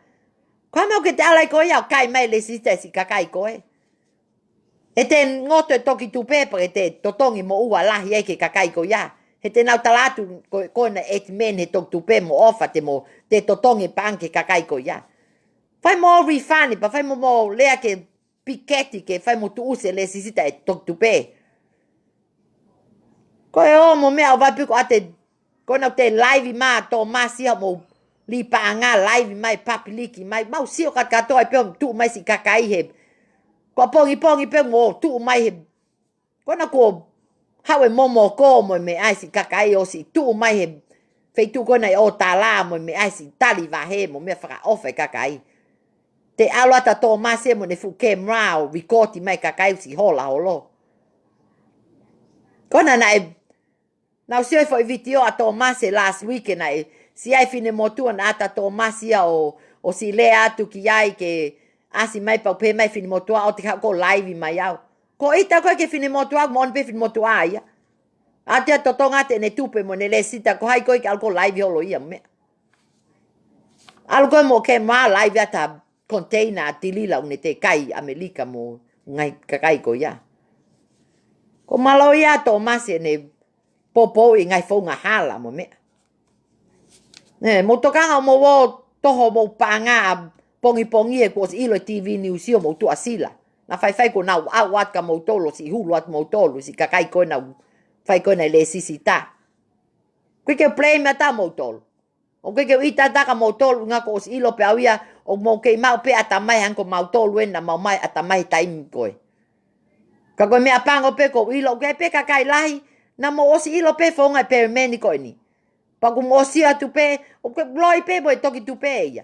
Kwa mo ke te alai ko ya kai mai le sista si kakai ko e. E te ngoto toki tupe pa te totongi mo ua lahi e ke kakai ko ya. He te nau talatu ko na et men he toki tupe mo ofa te mo te totongi paanga ke kakai ko ya. Fai mo refani pa fai mo lea ke piketi ke fai mo tuuse le sista e toki tupe. Ko e o mo mea o vapi ko ate kona te live ma to masia mo li paanga live mai papiliki mai mau sio kato ai pe tu mai si kakai he ko pongi pe mo tu mai he kona ko hawe momo ko mo me ai si kakai o si tu mai he fei tu kona o tala mo me ai si tali va he mo me FAKA'OFA kakai te alo ata to masia mo ne fu camera o record mai kakai si hola holo kona na now sio foi video a Tomase last week na si ai fine motu na ata Tomasia o si le atu ki ai ke asi mai pa pe mai fine motu o te ko live mai au ko ita ko ke fine motu mo pe fine motu ai ate to tonga te ne tupe mo ne le sita ko hai ko ke alko live holo ia me alko mo ke ma live ata container tilila une te kai Amerika mo ngai kakai ko ya ko MALO'IA Tomase ne popo i ngai fonga hala mo me. Ne mo tokanga mo wo toho mo panga pongi e ko ilo TV news mo tu asila. Na fai ko na wat ka mo tolo si huluat mo tolo si kakai ko na fai ko na le sisita. Ko ke play mata mo tolo. O ke ita ta ka mo tolo nga ko ilo pe awia o mo ke mau pe atamai han ko mo tolo na mo mai atamai time ko. Ka ko me apango pe ko ilo ke pe kakai lahi na mo osi ilo pe fonga pe meni ko ni pa ko mo osi atu pe o ke loi pe bo toki tu pe ya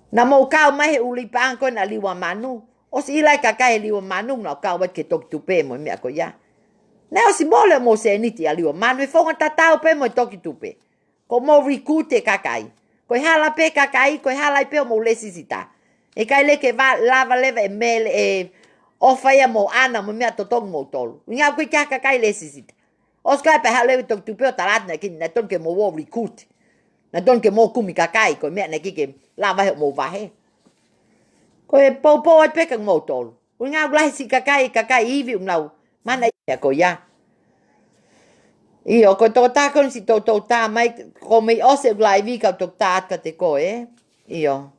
na mo ka mai uli pa ko na liwa manu osi ila ka kai liwa manu na ka wa ke toki tu pe mo me ko ya na osi mole mo se ni ti liwa manu fonga tatao pe mo toki tu pe ko mo rikute kakai ko hala pe kakai ko hala pe mo lesisita e kai le ke va lava leva e mel e o fai mo ana mo mea totong mo tolu. Nga kui kia kakai le sisita. Oskai pe hale tok tu peo talat na kin na ton ke mo wo recruit. Na ton ke mo kumi kakai ko mea na ki ke la va mo va he. Ko e po pe kang mo tolu. Nga glai si kakai ivi ngau. Mana ia ko ya. Io ko to ta kon si to ta mai ko me ose glai vi ka to ta ka te ko Io.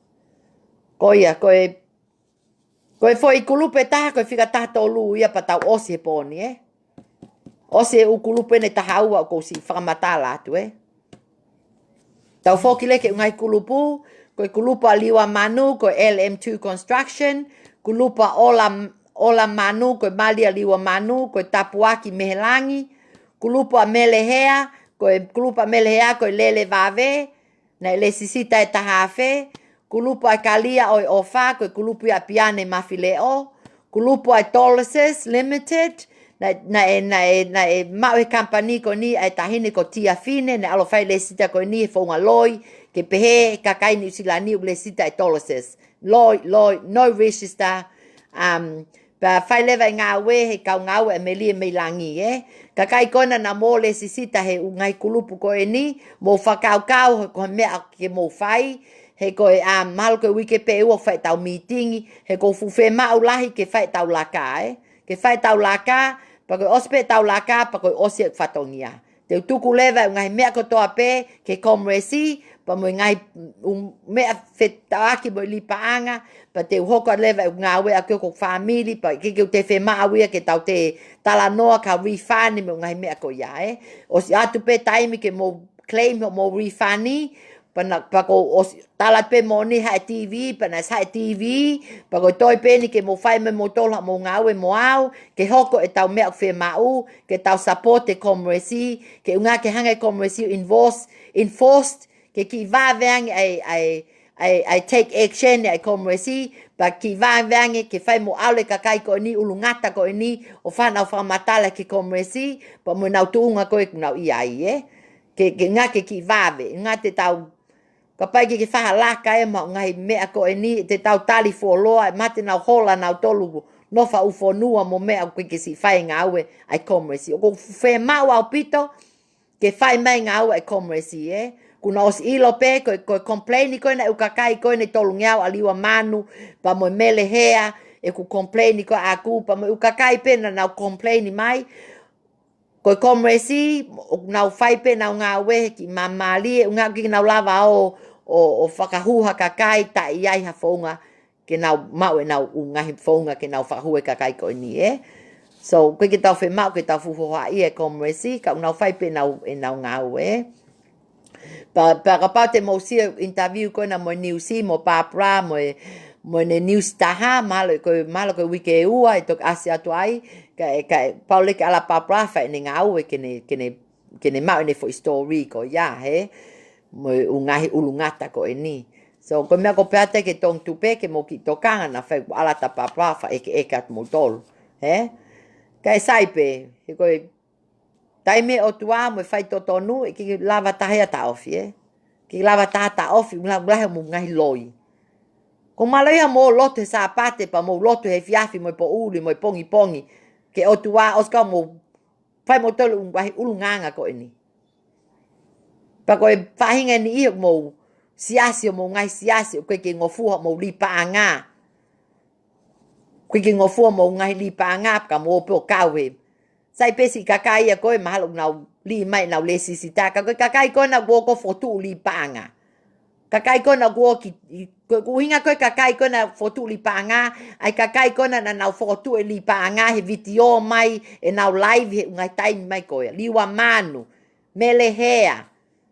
Ko ia ko e ko e foi kulupe ta ko fica ta to lu ia pa ta ose poni ose u kulupe ne ta haua ko si famata la tu ta foki le ke ngai kulupu ko kulupa liwa manu ko LM2 construction kulupa ola manu ko malia liwa manu ko tapuaki mehelangi kulupa melehea ko kulupa melehea ko lele vave na le sisita ta hafe kulupu ai kalia oi ofa ko kulupu ai piane mafileo kulupu ai Tolisis Limited na mau e company ko ni ai tahine ko tia fine na alo fai le sita ko ni fonga loi ke pehe kakai ni silani le sita ai Tolisis loi no register pa fai leva nga we he ka nga we meli me langi kakai kona na mo le sita he ngai kulupu ko ni mo fakau ko me ke mo fai he koe mahalo koe wike pe ua whai tau meetingi, he ko fuwhe mau lahi ke whai tau laka ke whai tau laka, pa koe ospe tau laka, pa koe osi ak whatongia. Te utuku lewa ngai mea kotoa pe, ke komresi, pa mo ngai mea whetawaki mo li paanga, pa te uhoka lewa ngā wea kio ko family, pa ke te whe maawia ke tau te talanoa ka refund mo ngai mea ko ia O si atu pe taimi ke mo claim mo refund pa ko tala pe mo ni hai TV, pa na hai TV, pa ko toi pe ni ke mo whai me mo tola mo ngawe mo au, ke hoko e tau mea whe mau, ke tau support e komresi, ke unga ke hanga e komresi enforced, ke ki vāveangi ai take action ai komresi, pa ki vāveangi ke whai mo aule kakai ko ni, ulungata ko ni, o whanau whamatala ke komresi, pa mo nau tuunga koe kunau iai ke ngā ke ki vāve, ngā te tau ka pai ke whahalaka ma ngai mea ko ni te tau tali loa mate nau hola nau tolu no fa ufonua mo mea ko ke si whai ngāwe ai komresi. O ko whe mau au pito ke whai mai ngāwe ai komresi Kuna os ilo pe ko complaini ko na ukakai ko ne tolu ngiau aliwa manu pa mo mele hea ku complaini ko aku pa mo ukakai pe na nau complaini mai ko komresi nau whai pe nau ngāwe ki mamali ngā ki nau lava o whakahuha kakai ta iai ha whaunga ke nau mau e nau ungahi whaunga ke nau whakahuha kakai ko ni So, koe ke tau whe mau ke tau fuhoha i komresi ka nau whai pe nau ngāwe Pa ka pau te mausia interview ko na mo niusi mo papra mo ne news taha malo ko wike ua tok asia tu ai ka paule ke ala papra fa ni ngāwe kene mau ne fo story ko mo ungahi ulungata ko ni so ko mea ko peate ke tong tupe ke mo ki tokanga na fa ala ta papra fa eka mo tol kai saipe ko taime o tua mo fai totonu ki lava tahia ta ofi ki lava ta ofi ngla mo ngai loi ko MALO'IA mo lote sa pate pa mo lote he fiafi mo po uli mo pongi ke o tua oska mo fai mo tolu ulunganga ko ni pa ko fahinga ni mo siasi mo ngai siasi ko ke ngofu mo lipaanga ko ke ngofu mo ngai lipaanga ka mo po kawe sai pesi kakai ko mahalo nau li mai nau lesi sita ka kakai ko na go ko fotu lipaanga kakai ko na go ki ko hinga ko kakai ko na fotu lipaanga ai kakai ko na nau fotu lipaanga he video mai e nau live ngai tai mai ko liwa manu melehea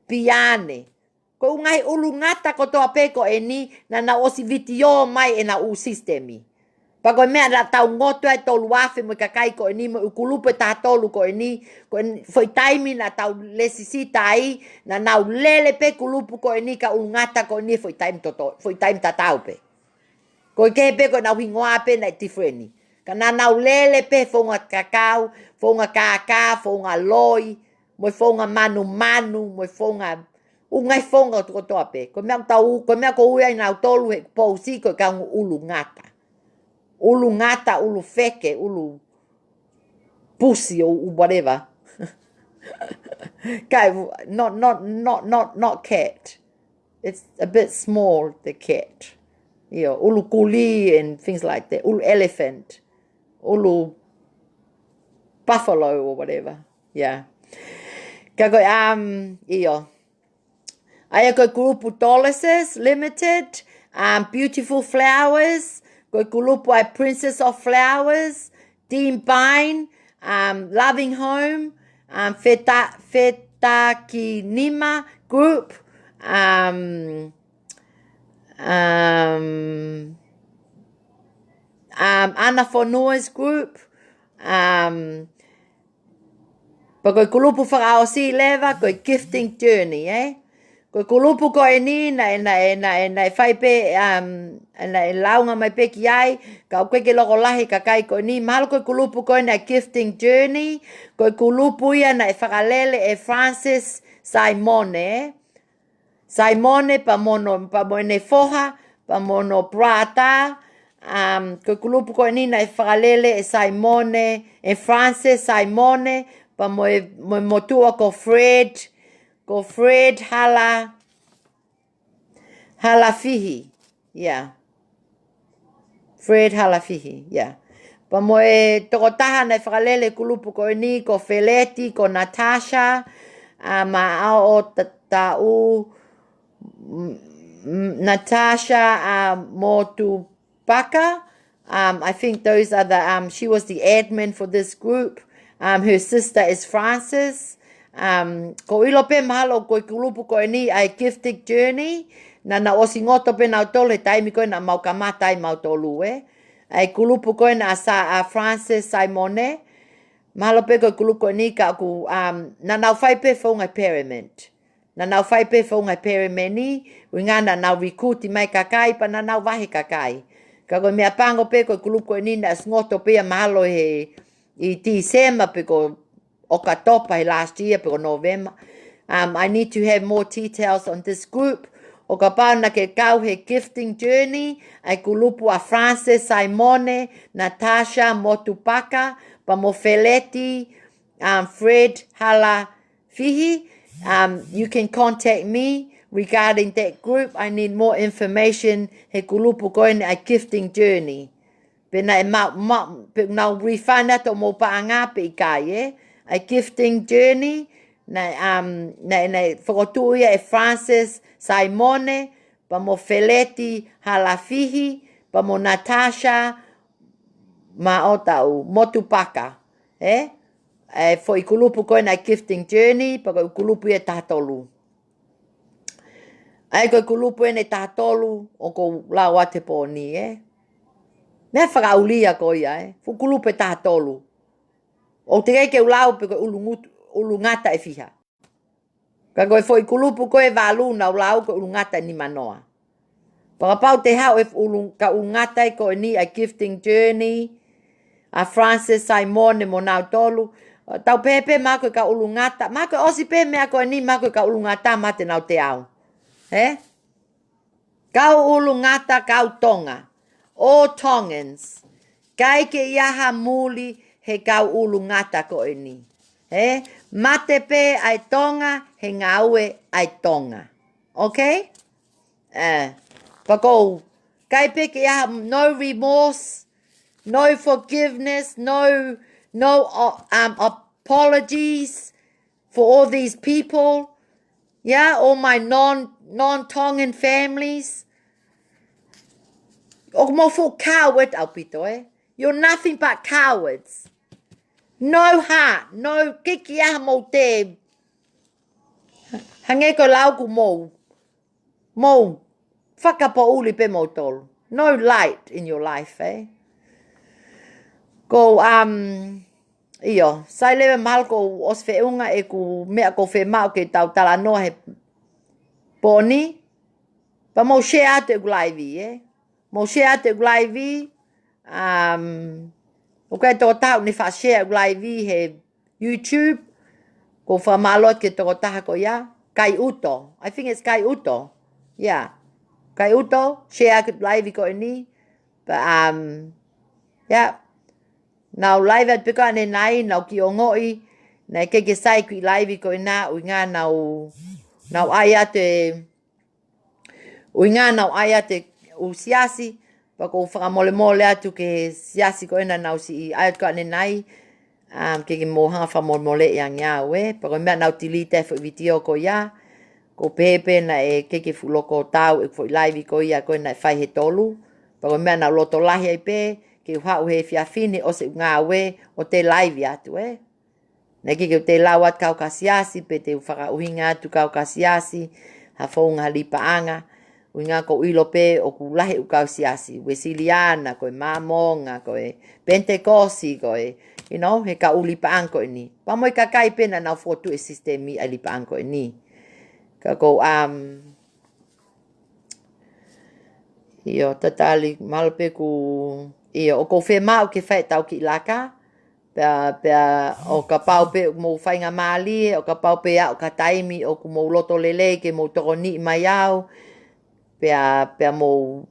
piane ko ngai ulungata ko to ape ko ni na osi video mai e na u sistemi pa ko mea la tau ngoto ai tolu afe mo kakai ko ni mo ukulupe ta tolu ko ni ko foi taimi na tau lesisita ai na nau lele pe kulupu ko ni ka ulungata ko ni foi taim ta tau pe ko ke pe ko na hingoa pe na tifreni kana nau lele pe fonga kakao fonga kaka fonga loi mo fonga manumanu mo fonga ungai fonga to ape ko mea tau ko mea ko ui na tolu he po si ko ka ulungata ulu ngata, ulu feke, ulu pussy or whatever. Not cat. It's a bit small, the cat. Ulu kuli and things like that. Ulu elephant. Ulu buffalo or whatever. Yeah. Kago Aya ko grupo Dolaces Limited. Beautiful flowers. Ko kulupu ai Princess of Flowers, Dean Pine, Loving Home, Fetakinima Group, Ana Fonoa's Group, pa ko kulupu whakaosi lewa, ko Gifting Journey, Ko kulupu ko ni na fai pe na launga mai pe ki ai ka koe ke loko lahi ka kai ko ni mahalo ko kulupu ko na Gifting Journey ko kulupu ia na whakalele Francis Simone pa mono foha pa mono prata ko kulupu ko ni na whakalele Simone Francis Simone pa motua ko Fred hala Halafihi, yeah. Fred Halafihi, yeah. Pa mo e tokotaha na whakalele kulupu ko ni, ko Feleti, ko Natasha, ma ao tau Natasha, MOTU Paka. I think those are the, she was the admin for this group. Her sister is Frances. Ko ilo pe mahalo ko kulupu ko ni ai gifted journey. Na osi ngoto pe na tole taimi ko na mau kamata mau tolu ai kulupu ko na sa Frances Simone. Mahalo pe ko kulupu ko ni ka ku na fai pe fonga pyramid. Na fai pe fonga pyramid winga na recruit mai kakai pa na wahi kakai. Ka ko mea pango pe ko kulupu ko ni na ngoto pe mahalo he I December pe ko Okatopa last year pe ko November. I need to have more details on this group. O ka pau na ke kau he gifting journey, ai kulupu a Frances Simone, Natasha Motupaka, pa mo Feleti, Fred Halafihi. You can contact me regarding that group. I need more information. He kulupu koe a gifting journey. Pena e now refine that o mo paanga pe kai a gifting journey na FOKOTU'U e Frances Simone pa mo Feleti Halafihi pa mo Natasha ma otau Motupaka for ikulupu ko na gifting journey pa ko ikulupu e tatolu ai ko ikulupu e tatolu o ko lawa te poni Mea whakaulia ko ia Fukulupe tātolu. O te kei ke ulau pe ko ulungata e fiha. Ka koe foi kulupu koe wāluna ulau ko ulungata ni manoa. Pakapau te hao ka ulungata e ko ni a gifting journey. A Frances Simone mo nau tolu. Tau pepe mako ka ulungata. Mako osi pe mea ko ni mako ka ulungata mate nau te au. Kau ulungata kau tonga. All Tongans, kai ke iaha muli he kau ulungata ko ni. Mate pe ai tonga, he ngaue ai tonga. Okay? Pako, kai pe ke iaha no remorse, no forgiveness, no apologies for all these people. Yeah, all my non-Tongan families. For coward, Alpito, You're nothing but cowards. No heart, no kikia mo te. Hange ko lau ku mo. Mo. Whakapouli pe mo tolu. No light in your life, Ko, iyo. Sai lewe mahal ko os feunga e ku mea ko fe mau ke tau tala noa he poni. Pa mo share ate gulaivi, Mo share te glaivi, o kai tō tau ni wha share glaivi he YouTube, ko wha malot ke tō taha ko ia, Kai Uto, I think it's Kai Uto, yeah, Kai Uto, share glaivi ko ni, but yeah, now live at pika ane nai, nau ki o ngoi, nei ke sai ki glaivi ko ina, ui ngā nau aia te, o siasi, pa ko whakamole atu ke siasi ko ena nau si ai ka ne nai, ke moha whamole yang ia pa ko mea nau tili te video ko ia, ko pepe na ke fuloko tau e fo live ko ia ko na fai he tolu, pa ko mea nau loto lahi ai pe, ke hau he FEFINE o se ngā o te live atu na ke te lawat kau ka siasi pe te whakauhinga atu kau ka siasi, ha whaunga lipaanga, Winga ko ilo pe o ku lahi u kau siasi. Wesiliana, koe mamonga, koe pentekosi, koe, he ka u lipaang koe ni. Pamoe kakai pena nau fotu e sistemi a lipaang koe ni. Ka ko, iyo, tatali, malpe ku, iyo, o ko whe mau ke whai tau ki laka. Pea, o ka pau pe mo whainga mali, o ka pau pe o ka taimi, o ku mo loto lele, ke mo toko ni mai au. Pea mo,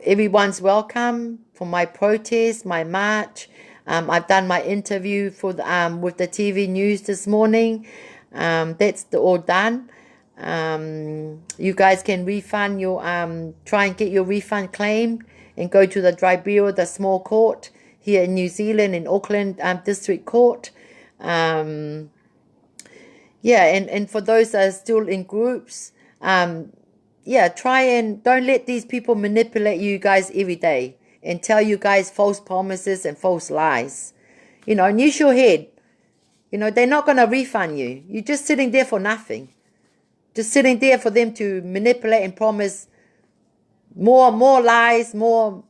everyone's welcome for my protest, my march. I've done my interview for with the TV news this morning. That's all done. You guys can refund your try and get your refund claim and go to the tribunal, the small court here in New Zealand, in Auckland District Court. Yeah, and for those that are still in groups, yeah, try and don't let these people manipulate you guys every day and tell you guys false promises and false lies. You know, and use your head. You know, they're not going to refund you. You're just sitting there for nothing. Just sitting there for them to manipulate and promise more lies, more.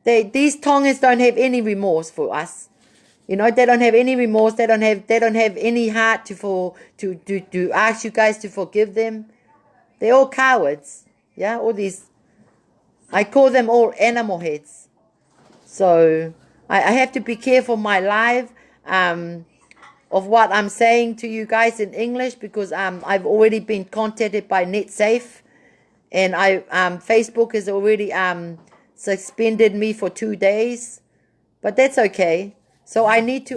These Tongans don't have any remorse for us. You know, they don't have any remorse. They don't have any heart to ask you guys to forgive them. They're all cowards. Yeah, all these. I call them all animal heads. So I have to be careful my live of what I'm saying to you guys in English, because I've already been contacted by NetSafe, and Facebook has already suspended me for 2 days, but that's okay. So I need to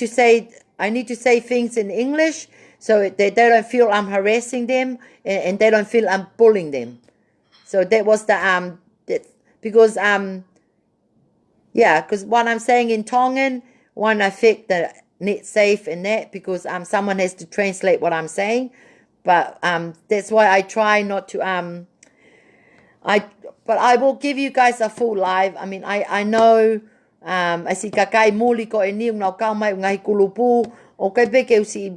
say things in English so they don't feel I'm harassing them, and they don't feel I'm bullying them. So that was the because yeah, because what I'm saying in Tongan won't affect the NetSafe and that, because someone has to translate what I'm saying. But that's why I try not to but I will give you guys a full live. I mean, I know I see KAKAI muli ko e ni ngau kau mai ngai kulupu o kai pe ke si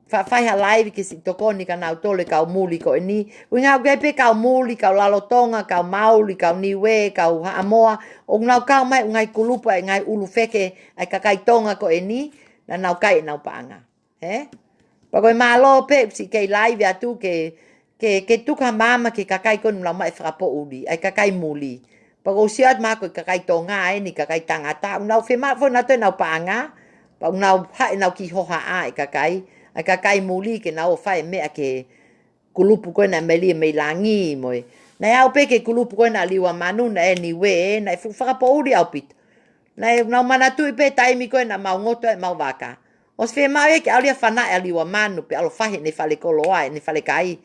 fai ha live ke si tokoni ka nau tole kau muli ko e ni ngau kai pe kau muli kau lalotonga kau mauli kau niwe kau hamoa o ngau kau mai ngai kulupu ai ngai ulu feke ai KAKAI tonga ko e ni na nau kai nau panga he pa ko malo pe si ke live atu ke tuka mama ke KAKAI kon la mai frapo uli ai KAKAI muli pa ko siat ma ko KAKAI tonga ai ni KAKAI tangata nau fe ma fo na to nau panga pa nau hai nau ki ho ha ai KAKAI muli ke nau fai me ke kulupu ko na meli me langi moi na au pe ke kulupu ko na liwa manu na ni we na fu frapo uli au pit na nau mana tu pe tai mi ko na mau ngoto e mau vaka os fe ma ke alia fana e liwa manu pe alo fahe ne fale koloa ne fale kai.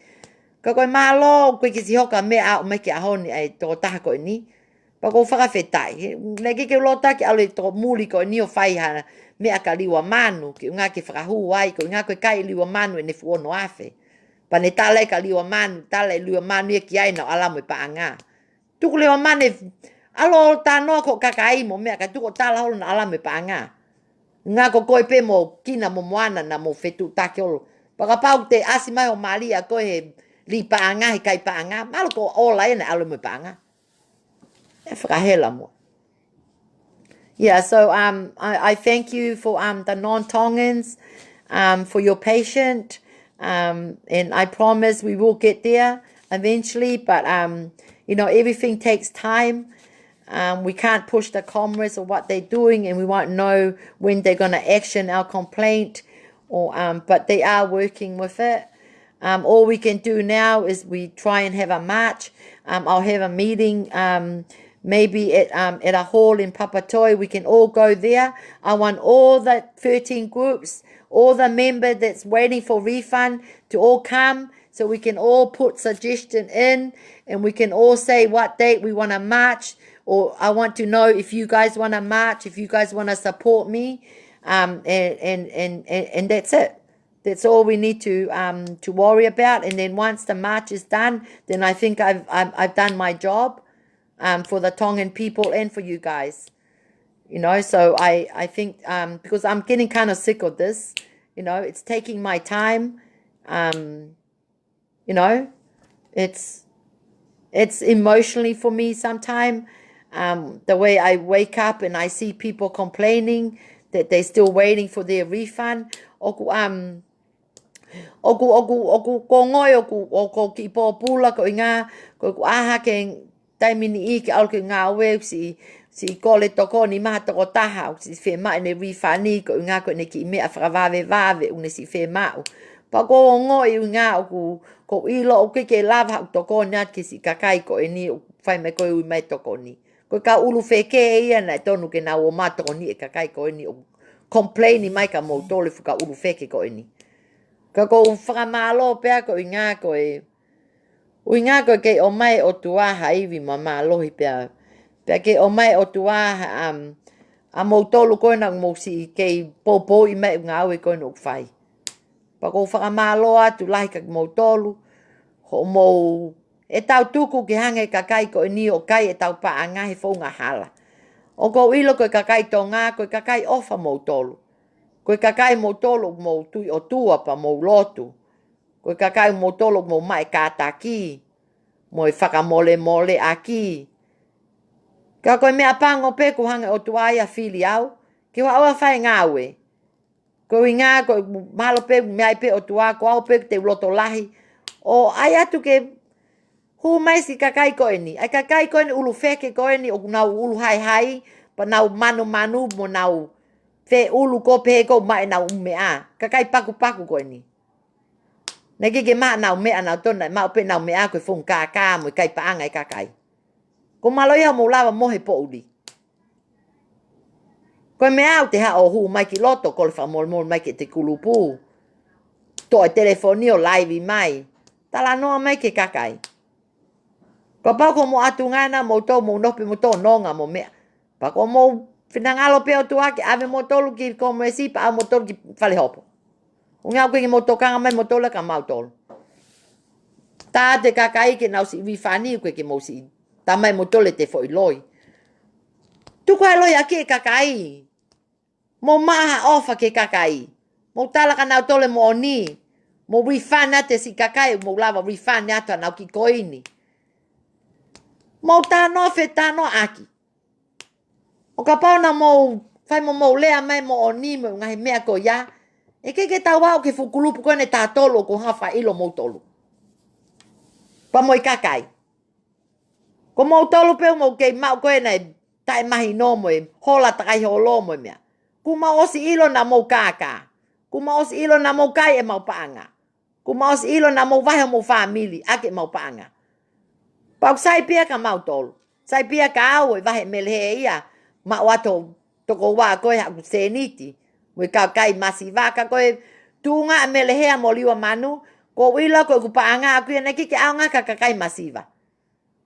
Ka koe malo, koe ki si hoka mea au me ki ahoni ai toko taha koe ni. Pa kou whakawhetai. Nei ke lota ki aule toko muli koe ni o whai hana mea ka liwa manu. Ki unga ke whakahu ai, koe unga koe kai liwa manu e ne fuono afe. Pa ne tala ka liwa manu, tala liwa manu e ki ai na alamu e paanga. Tuku liwa manu e alo tanoa ko KAKAI mo mea ka tuko tala holo na alamu e paanga. Unga ko koe pe mo kina mo moana na mo fetu take holo. Pa ka pau te asi mai o Malia koe he li paanga he kai paanga malo ko ola ina alo me paanga e whakahela mo. Yeah, so I thank you for the non-Tongans for your patience, and I promise we will get there eventually, but you know, everything takes time. We can't push the Commonwealth or what they're doing, and we won't know when they're going to action our complaint, or but they are working with it. All we can do now is we try and have a march. I'll have a meeting maybe at a hall in Papatoi. We can all go there. I want all the 13 groups, all the members that's waiting for refund to all come, so we can all put suggestion in, and we can all say what date we want to march, or I want to know if you guys want to march, if you guys want to support me, and that's it. That's all we need to worry about. And then once the march is done, then I think I've done my job for the Tongan people and for you guys. You know, so I think because I'm getting kind of sick of this, you know, it's taking my time. You know, it's emotionally for me sometimes. The way I wake up and I see people complaining that they're still waiting for their refund. Oku kongoi oku ki pōpula ko inga ko aha ke taimini I ke au ke ngā we si kole toko ni maha toko taha si whema ne rifani ko inga ko ne ki mea whakawave une si whema pa ko ngoi inga oku ko ilo o ke lava toko ni at ke si KAKAI ko ni whai me ko ui mai toko ni ko ka ulu wheke ia na tonu ke na o matoko ni KAKAI ko ni complain ni mai ka mo tole fuka ulu wheke ko ni. Ka ko whakamalo pea ko inga ko e. Uinga ko ke o mai o tua haiwi mamalohi pea. Pea ke o mai o tua a moutolu koe nang mousi ke popo i mai ngau e koe nuk whai. Pa ko whakamalo atu lahi ka moutolu. Ho mou e tau tuku ki hange kakai ko e ni o kai e tau pa angahi whaunga hala. O ko ilo koe kakai tonga koe kakai ofa moutolu. Koe kakai moutolu mou tui o tua pa mou lotu. Koe kakai moutolu mou mai kātaki. Mo e whakamole mole aki. Ka koe mea pango peku hange o tuaia fili au. Ki wa awa whai ngāwe. Koe i ngā koe malo peku mea pe o tua ko au peku te loto lahi. O ai atu ke hu mai si kakai koe ni. Ai kakai koe ni ulu feke koe ni o nau ulu hai hai. Pa nau manu mo nau fe ulu ko pehe ko mai nau mea. Kakai paku koe ni. Negi ke maa nau mea nau tona, maa pe nau mea koe fung kaka mo kai paanga i kakai. Ko MALO'IA mo lawa mohe po uli. Koe mea au te ha o hu mai ki loto, kole whamol mai ki te kulupu. To e telefonio live mai. Tala noa mai ke kakai. Ko pau ko mo atu ngana mo to mo nopi mo to nonga mo mea. Pa ko mo finangalo peo tua ki ave mo tolu ki komesi pa a mo tolu ki fale hopo. Unga koe ki mo tokanga mai mo tola ka mau tolu. Tā te kakai ke nau si wifani koe ke mo si. Tā mai mo tole te fo i loi. Tuku ai loi aki e kakai. Mo maha ofa ke kakai. Mo tala ka nau tole mo oni. Mo wifani ate si kakai mo lava wifani atu nau ki koini. Mo tāno fe tāno aki. O ka pauna mo fai mo lea mai mo oni mo ngahi mea ko ya. E ke tau wau ke fukulupu koe ne tā tolo ko hafa ilo mo tolu. Pa mo i kakai. Ko mo tolu peo mo ke mau koe nei tai mahi no mo e hola takai holo mo mea. Ku ma osi ilo na mo kaka. Ku ma osi ilo na mo kai e mau paanga. Ku ma osi ilo na mo vahe mo family ake mau paanga. Pau sai pia ka mau tolu. Sai pia ka au e vahe melehe ia. Ma wato toko wā koe haku seniti. Mo i kakai masiva ka koe tunga melehea mo liwa manu. Ko wila koe kupaanga aku ia neki ke aunga ka kakai masiva.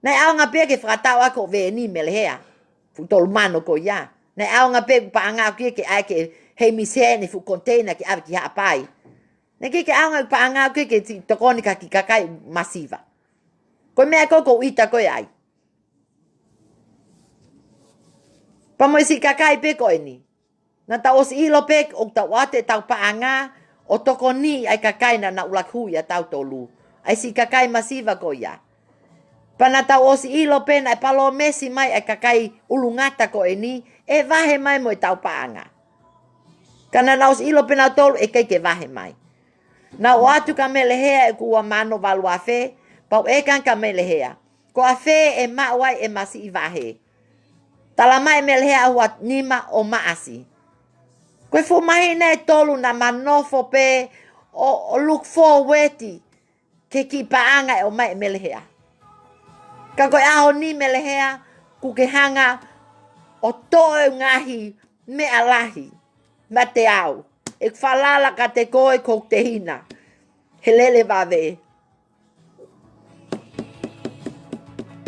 Nei aunga pia ke whakatau ako veni melehea. Futolu mano ko ia. Nei aunga pia kupaanga aku ia ke ai ke hei misene fu container ki awe ki haapai. Neki ke aunga kupaanga aku ia ke tokoni ka ki kakai masiva. Koe mea ko ita koe ai. Pamo si kakai pe koe ni. Na ta os ilo pe o ta wate tau paanga o toko ni ai kakai na ULUAKI tau tolu. Ai si kakai masiva ko ia. Pana tau os ilo pe na palo mesi mai ai kakai ulungata ko ni e vahe mai mo tau paanga. Kana na os ilo pe na tolu e kei ke vahe mai. Na o atu ka melehea e kua mano valu a fe, pau e kan ka melehea. Ko a fe e mawai e masi i vahe. Tala mai melehea hua nima o maasi. Koe fu mahi ne tolu na manofo pe o look forward ke ki paanga e o mai melehea. Ka koe aho ni melehea ku ke hanga o toe ngahi mea lahi. Ma te au. E whalala ka te koe ko te hina. He lele wawe.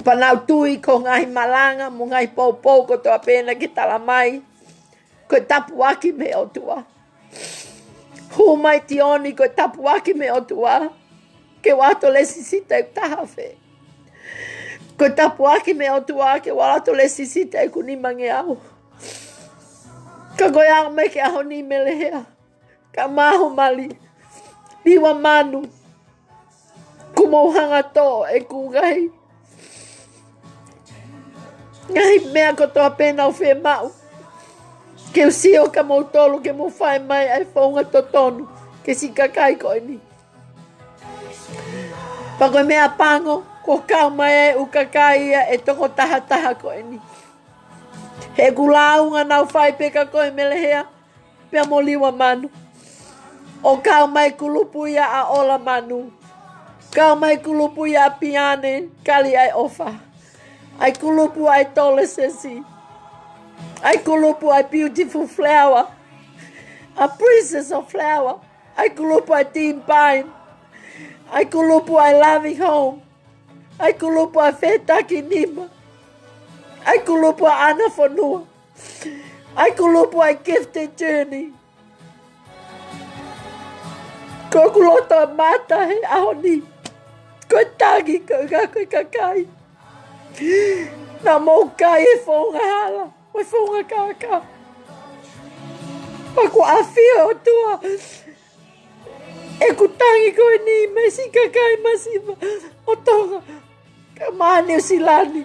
Panau tui ko ngahi malanga mo ngahi pou ko toa pena ki tala mai. Koe tapu aki me o tua. Hu mai Tionly koe tapu aki me o tua. Ke wato le sisita e tahafe. Koe tapu aki me o tua ke wato le sisita e kunimange au. Ka koe au mai ke aho ni melehea. Ka maho mali. Liwa manu. Kumauhanga to e kungai. Ngai mea ko toa pena o whe mau. Ke usio ka mau tolu ke mo whai mai ai whaunga totonu. Ke si kakai koe ni. Pa koe mea pango. Ko kau mai ai u kakai ia e toko taha koe ni. He kulaunga nau whai peka koe melehea. Pea mo liwa manu. O kau mai kulupu ia a ola manu. Kau mai kulupu ia a piane. Kali ai ofa. Ai kulupu ai tole sesi. Ai kulupu ai beautiful flower. A princess of flower. Ai kulupu ai Team Pine. Ai kulupu ai Loving Home. Ai kulupu ai Fetaki Nima. Ai kulupu ai Ana Fonua. Ai kulupu ai Gifted Journey. Ko kuloto mata he ahoni. Ko tangi ko koe kakai. Na mau kai e whaunga hala. Oi whaunga kaka. Paku awhia o tua. E ku tangi koe ni mesi kakai masiva. O tonga. Ka mani o silani.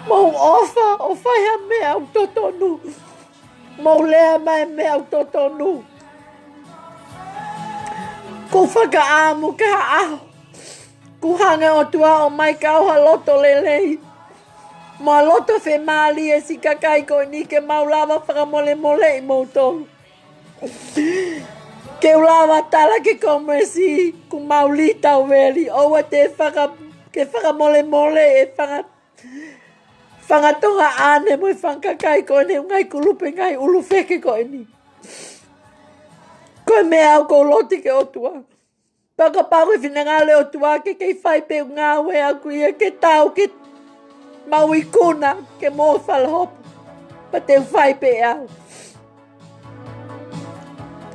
Mau ofa o whaiha mea au totonu. Mau lea mai mea au totonu. Ko whakaamu ka aho. Ku hanga o tua o mai ka auha loto lelei. Ma loto fe mali e si kakai ko ni ke maulawa whakamole mole i mautolu. Ke ulawa tala ke komresi ku mauli tau veli. Owa te whakamole mole e whangatonga ane mo i whankakai ko ni ngai kulupe ngai ulufeke ko ni. Ko mea au ko loti ke o tua. Paka pako i whinangale o tua ke kei whai pe ngā we aku ia ke tau ke mau i kuna ke mō whalahopu. Pa te whai pe au.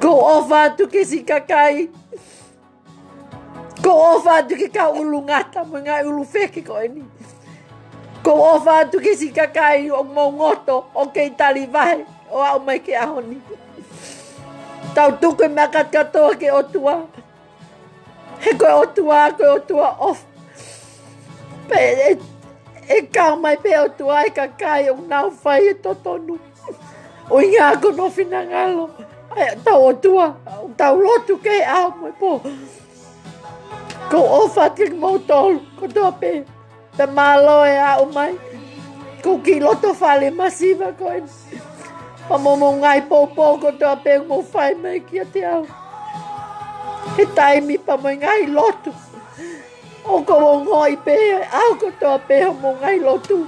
Ko ofa atu ke si kakai. Ko ofa atu ke ka ulu ngata mo ngā ulu wheke ko ni. Ko ofa atu ke si kakai o mō ngoto o kei tali vahe o au mai ke ahoni. Tau tuku e makat katoa ke o tua. He koe o tua off. Pe e kau mai pe o tua e kakai o nau whai e totonu. O inga ako no whinangalo. Tau o tua, tau lotu kei au mai po. Ko ofa ke mautolu, ko toa pe. Pe MALO'IA o mai. Ko ki loto whale masiva ko e. Pa momo ngai popo ko toa pe mo whai mai ki a te au. He taimi pa mo ngai lotu. O ko mo ngoi pe au ko toa pe mo ngai lotu.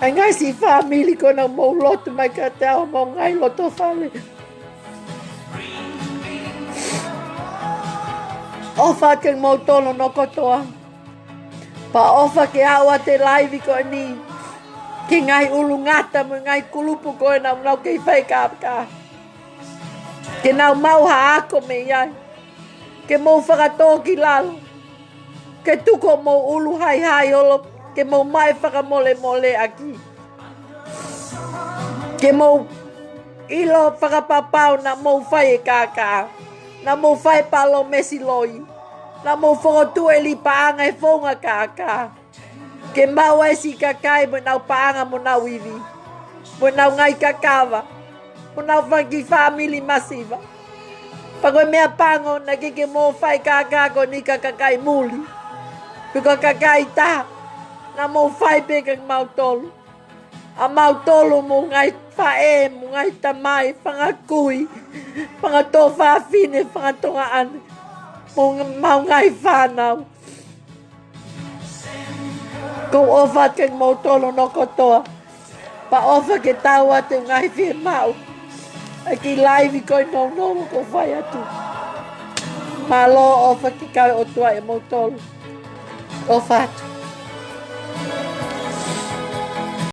Ai ngai si family ko na mo lotu mai ka te au mo ngai loto whale. Ofa ke mo tolo no kotoa. Pa ofa ke awa te live ko ni. Ke ngai ulu ngata mo ngai kulupu ko na nau kei whai kāpaka. Ke nau mau ha ako me iai. Ke mau whakatoa ki lalo. Ke tuko mau ulu hai hai olo. Ke mau mai whakamole mole aki. Ke mau ilo whakapapau na mau whai e kāka. Na mau whai palo mesi loi. Na mau FOKOTU'U li paanga e whaunga kāka. Ke mau e si kakai mo nau paanga mo nau iwi. Mo nau ngai kakawa. Mo nau whanki family masiva. Pakoe mea pango na ke mo whai kāka ko ni kakai muli. Piko kakai ta. Na mo whai pe kak mautolu. A mautolu mo ngai whae, mo ngai tamai, whangakui. Whangato FAFINE, whangatonga ane. Mo mau ngai whanau. Ko ofa ke mautolo no kotoa. Pa ofa ke tau ate ngai whie mau. A ki live koi no ko whai atu. Malo ofa ki kau o tua e mautolo. Ofa atu.